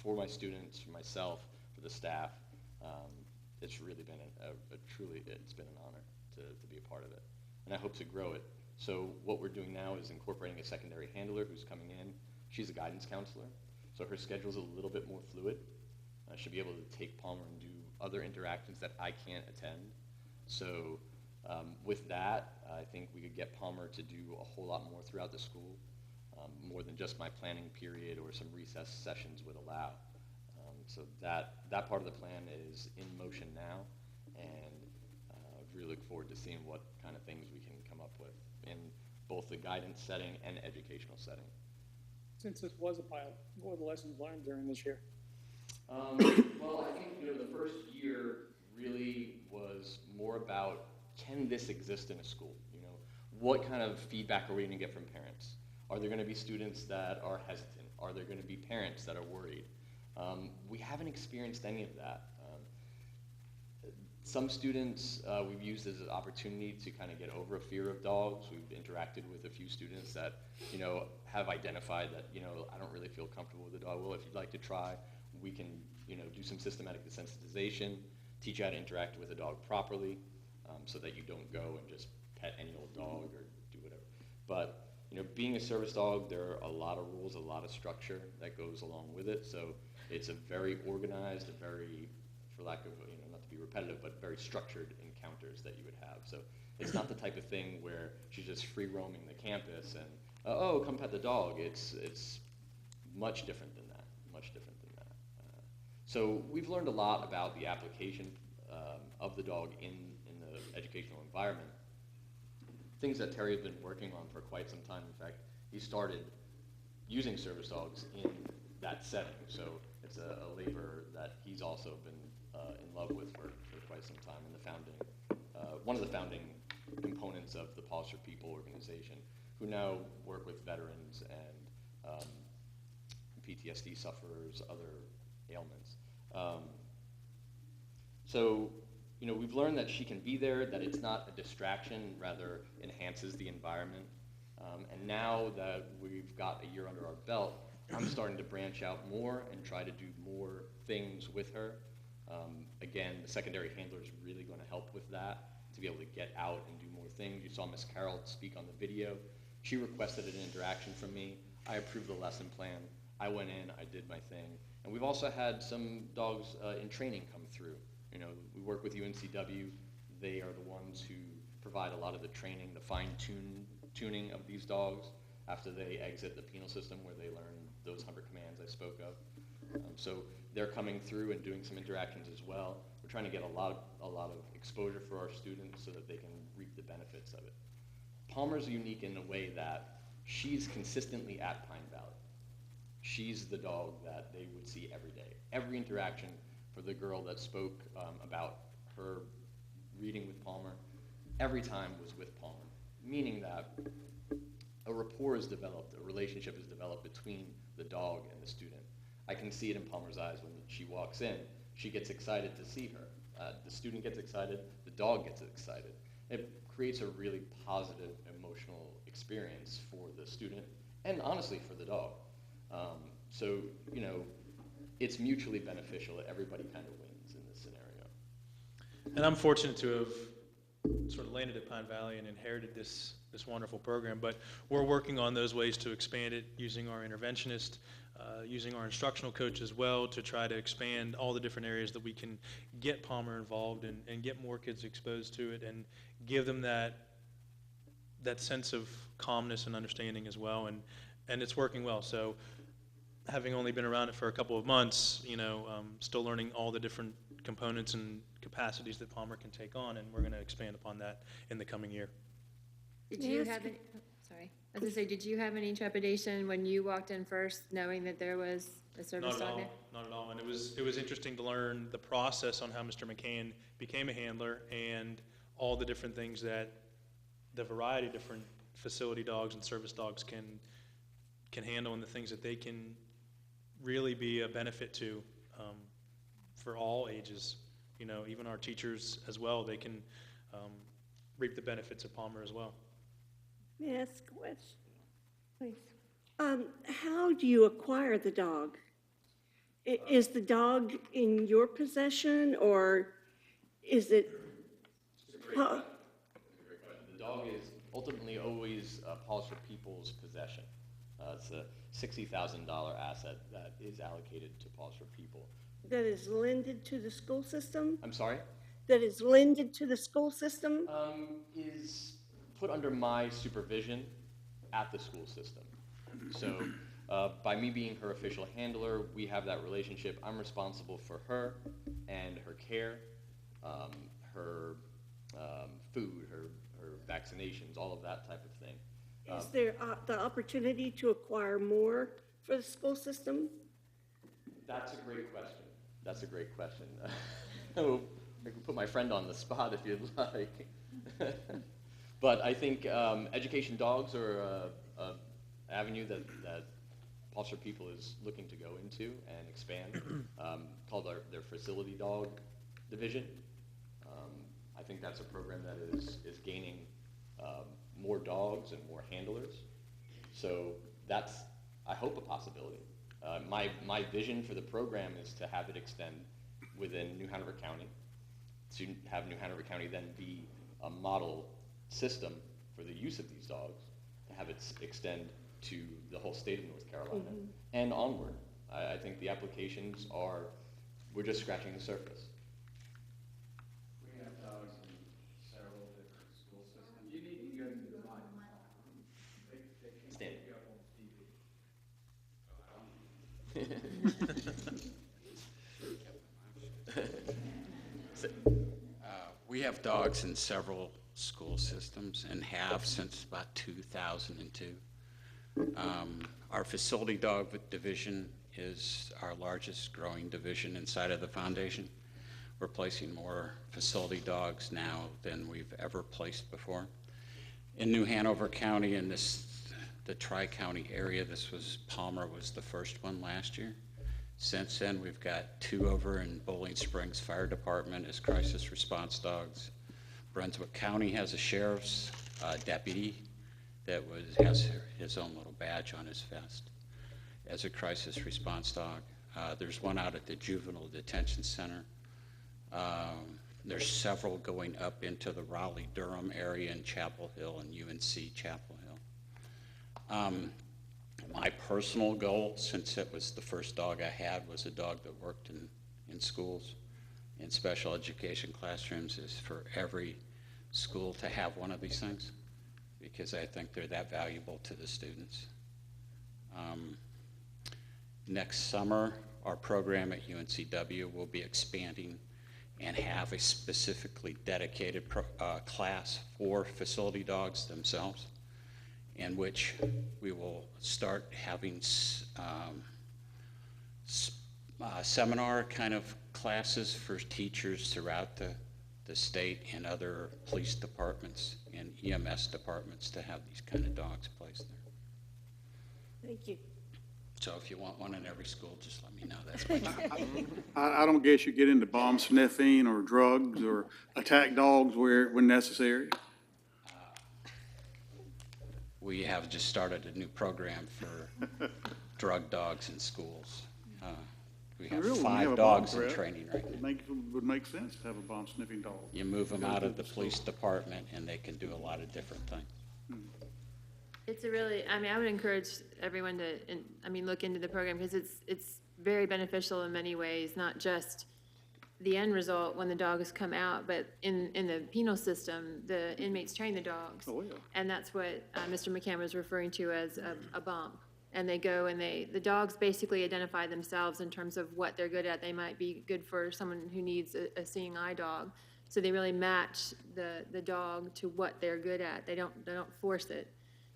For my students, for myself, for the staff, it's really been it's been an honor to be a part of it, and I hope to grow it. So what we're doing now is incorporating a secondary handler who's coming in. She's a guidance counselor, so her schedule's a little bit more fluid. She'll be able to take Palmer and do other interactions that I can't attend. So with that, I think we could get Palmer to do a whole lot more throughout the school, more than just my planning period or some recess sessions would allow. So that part of the plan is in motion now, and really look forward to seeing what kind of things we can come up with in both the guidance setting and educational setting. Since this was a pilot, what were the lessons learned during this year? Well, I think the first year really was more about, can this exist in a school? What kind of feedback are we going to get from parents? Are there going to be students that are hesitant? Are there going to be parents that are worried? We haven't experienced any of that. Some students we've used as an opportunity to kind of get over a fear of dogs. We've interacted with a few students that, have identified that, I don't really feel comfortable with a dog. Well, if you'd like to try, we can, do some systematic desensitization, teach you how to interact with a dog properly, so that you don't go and just pet any old dog or do whatever. But, being a service dog, there are a lot of rules, a lot of structure that goes along with it. So it's a very organized, a very, for lack of, not to be repetitive, but very structured encounters that you would have. So it's not the type of thing where she's just free roaming the campus and, oh, come pet the dog. It's much different than that, much different than that. So we've learned a lot about the application of the dog in the educational environment. Things that Terry has been working on for quite some time. In fact, he started using service dogs in that setting. So it's a labor that he's also been in love with for quite some time, and the founding, one of the founding components of the Paws for People organization, who now work with veterans and PTSD sufferers, other ailments. So, we've learned that she can be there, that it's not a distraction, rather enhances the environment. And now that we've got a year under our belt, I'm starting to branch out more and try to do more things with her. Again, the secondary handler is really going to help with that, to be able to get out and do more things. You saw Miss Carroll speak on the video. She requested an interaction from me. I approved the lesson plan. I went in, I did my thing. And we've also had some dogs in training come through. We work with UNCW. They are the ones who provide a lot of the training, the fine-tuning of these dogs after they exit the penal system, where they learn those 100 commands I spoke of. So they're coming through and doing some interactions as well. We're trying to get a lot of exposure for our students so that they can reap the benefits of it. Palmer's unique in the way that she's consistently at Pine Valley. She's the dog that they would see every day. Every interaction for the girl that spoke about her reading with Palmer, every time was with Palmer, meaning that a rapport is developed, a relationship is developed between the dog and the student. I can see it in Palmer's eyes when she walks in. She gets excited to see her. The student gets excited, the dog gets excited. It creates a really positive emotional experience for the student and honestly for the dog. So, it's mutually beneficial. Everybody kind of wins in this scenario. And I'm fortunate to have sort of landed at Pine Valley and inherited this wonderful program. But we're working on those ways to expand it using our interventionist, using our instructional coach as well to try to expand all the different areas that we can get Palmer involved and get more kids exposed to it and give them that sense of calmness and understanding as well. And it's working well. So having only been around it for a couple of months, still learning all the different components and capacities that Palmer can take on, and we're going to expand upon that in the coming year. Did you have any, sorry, I was gonna say, did you have any trepidation when you walked in first, knowing that there was a service dog there? Not at all. And it was interesting to learn the process on how Mr. McCann became a handler and all the different things that the variety of different facility dogs and service dogs can handle, and the things that they can really be a benefit to for all ages. Even our teachers as well, they can reap the benefits of Palmer as well. May I ask a question, please? How do you acquire the dog? Is the dog in your possession, or is it? The dog is ultimately always Paws for People's possession. It's a $60,000 asset that is allocated to Paws for People. That is lended to the school system? I'm sorry? That is lended to the school system? Is put under my supervision at the school system. So by me being her official handler, we have that relationship. I'm responsible for her and her care, her food, her vaccinations, all of that type of thing. Is there the opportunity to acquire more for the school system? That's a great question. That's a great question. I can put my friend on the spot if you'd like. But I think education dogs are an avenue that Paws for People is looking to go into and expand, called their facility dog division. I think that's a program that is gaining more dogs and more handlers. So that's, I hope, a possibility. My vision for the program is to have it extend within New Hanover County, to have New Hanover County then be a model system for the use of these dogs, to have it extend to the whole state of North Carolina and onward. I think the applications we're just scratching the surface. We have dogs in several different school systems. You need to go to the mic. Stand. We have dogs in several school systems and have since about 2002. Our facility dog division is our largest growing division inside of the foundation. We're placing more facility dogs now than we've ever placed before. In New Hanover County, in the Tri-County area, Palmer was the first one last year. Since then, we've got 2 over in Bowling Springs Fire Department as crisis response dogs. Brunswick County has a sheriff's deputy that has his own little badge on his vest as a crisis response dog. There's one out at the Juvenile Detention Center. There's several going up into the Raleigh-Durham area in Chapel Hill and UNC Chapel Hill. My personal goal, since it was the first dog I had, was a dog that worked in schools, in special education classrooms, is for every school to have one of these things, because I think they're that valuable to the students. Next summer, our program at UNCW will be expanding and have a specifically dedicated class for facility dogs themselves, in which we will start having seminar kind of classes for teachers throughout the state and other police departments and EMS departments to have these kind of dogs placed there. Thank you. So if you want one in every school, just let me know. That's my job. I don't guess you get into bomb sniffing or drugs or attack dogs when necessary? We have just started a new program for drug dogs in schools. We have Really, when you have 5 a bomb dogs in threat, training right now. would make sense to have a bomb sniffing dog. You move them Go out to of the police department, and they can do a lot of different things. It's a really, I mean, I would encourage everyone to, look into the program because it's very beneficial in many ways, not just the end result when the dogs come out, but in the penal system, the inmates train the dogs. Oh, yeah. And that's what Mr. McCann was referring to as a bump. And they go and the dogs basically identify themselves in terms of what they're good at. They might be good for someone who needs a seeing eye dog. So they really match the dog to what they're good at. They don't force it.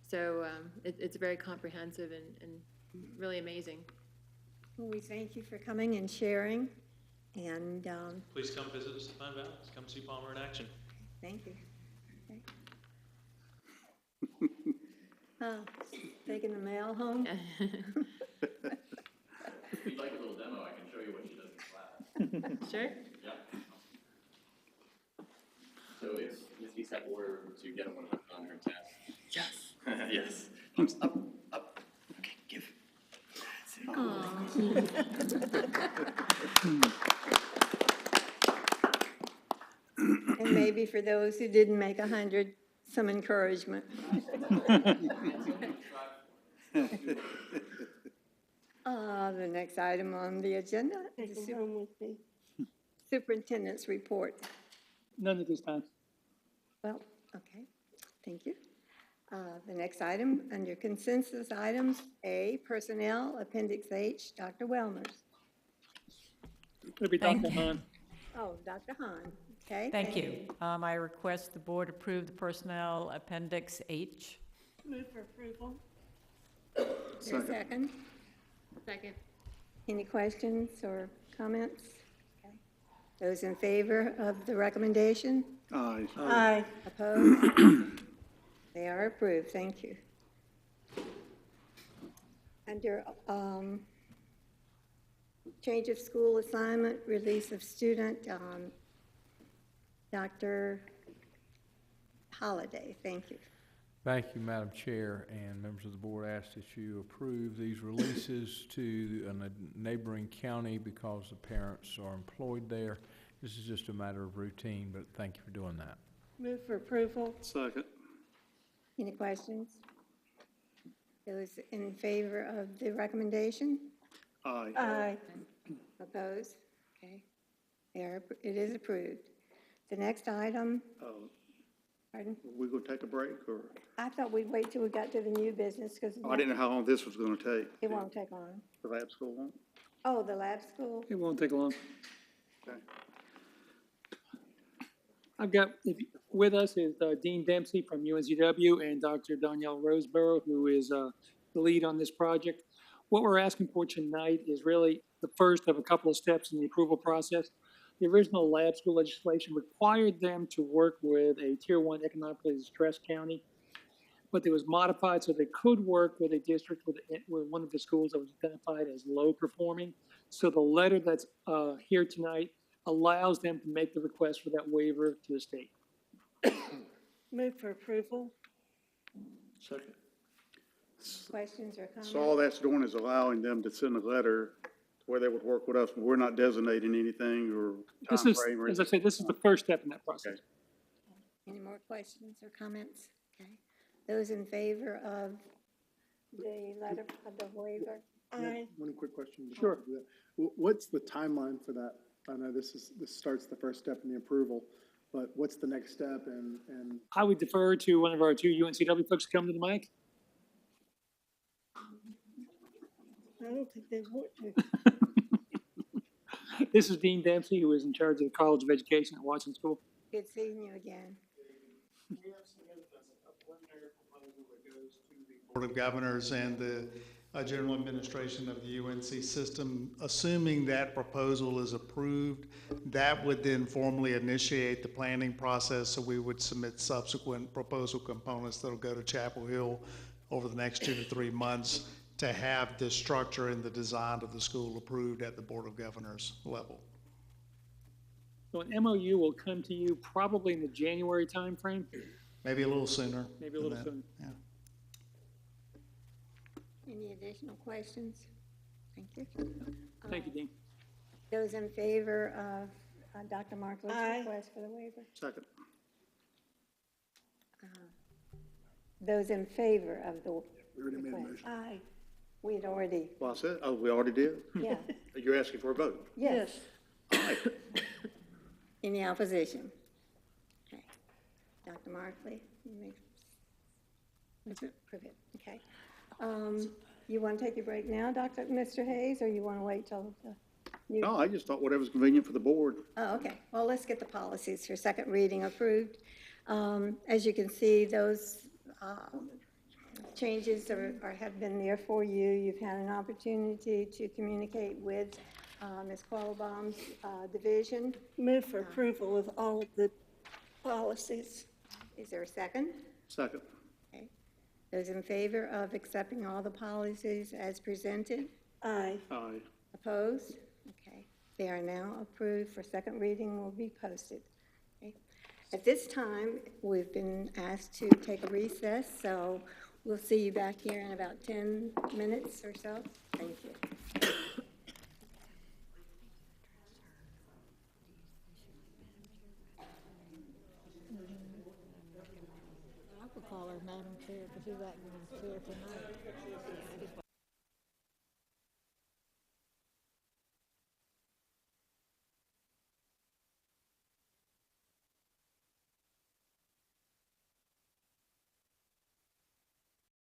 So it's very comprehensive and really amazing. Well, we thank you for coming and sharing, and Please come visit us at Pine Valley. Come see Palmer in action. thank you. Okay. Taking the mail home? If you'd like a little demo, I can show you what she does in class. Sure. Yeah. So it's easy step order to get one on her test. Yes. Yes. Arms up, up. Okay, give. And maybe for those who didn't make 100, some encouragement. The next item on the agenda is the superintendent's report. None at this time. Well, okay, thank you. The next item, under consensus items, A, Personnel, Appendix H, Dr. Wellners. It'll be Thank Dr. you. Hahn. Oh, Dr. Hahn, okay. Thank you. I request the board approve the Personnel Appendix H. Move for approval. Is there a second? Second. Any questions or comments? Okay. Those in favor of the recommendation? Aye. Aye. Opposed? They are approved, thank you. Under change of school assignment, release of student, Dr. Holliday, thank you. Thank you, Madam Chair, and members of the board. I ask that you approve these releases to a neighboring county because the parents are employed there. This is just a matter of routine, but thank you for doing that. Move for approval. Second. Any questions? Those in favor of the recommendation? Aye. Aye. Opposed? Okay. It is approved. The next item, pardon? We gonna take a break, or? I thought we'd wait till we got to the new business because I didn't know how long this was gonna take. it won't take long. The lab school won't? Oh, the lab school? It won't take long. Okay. I've got, with us is Dean Dempsey from UNCW and Dr. Danielle Roseborough, who is the lead on this project. What we're asking for tonight is really the first of a couple of steps in the approval process. The original lab school legislation required them to work with a Tier 1 economically distressed county, but it was modified so they could work with a district with one of the schools that was identified as low performing. So the letter that's here tonight allows them to make the request for that waiver to the state. Move for approval. Second. Questions or comments? So all that's doing is allowing them to send a letter where they would work with us, but we're not designating anything or This time is, frame or as I anything. say, this is the first step in that process. Any more questions or comments? Okay. Those in favor of the letter of the waiver? Aye. One quick question. Sure. What's the timeline for that? I know this starts the first step in the approval, but what's the next step and I would defer to one of our two UNCW folks to come to the mic. I don't think they want to. This is Dean Dempsey, who is in charge of the College of Education at Watson School. Good seeing you again. Board of Governors and the General Administration of the UNC system. Assuming that proposal is approved, that would then formally initiate the planning process, so we would submit subsequent proposal components that'll go to Chapel Hill over the next 2 to 3 months to have the structure and the design of the school approved at the Board of Governors level. So an MOU will come to you probably in the January timeframe, Maybe a little sooner. maybe a than little that. sooner. Yeah. Any additional questions? Thank you. Thank you, Dean. Those in favor of Dr. Markle's Aye. request for the waiver? Second. Those in favor of the We already made a request? motion. Aye. We had already, Well, I said, oh, we already did? yeah, You're asking for a vote? yes. Any opposition? Okay. Dr. Markley, you may approve it, okay. You want to take your break now, Mr. Hayes, or you want to wait till the new? No, I just thought whatever's convenient for the board. Oh, okay. Well, let's get the policies for second reading approved. As you can see, those changes have been there for you. You've had an opportunity to communicate with Ms. Quattlebaum's division. Move for approval of all of the policies. Is there a second? Second. Okay. Those in favor of accepting all the policies as presented? Aye. Aye. Opposed? Okay. They are now approved for second reading, will be posted. Okay. At this time, we've been asked to take a recess, so we'll see you back here in about 10 minutes or so. Thank you. I could call her Madam Chair, because she's acting as chair tonight.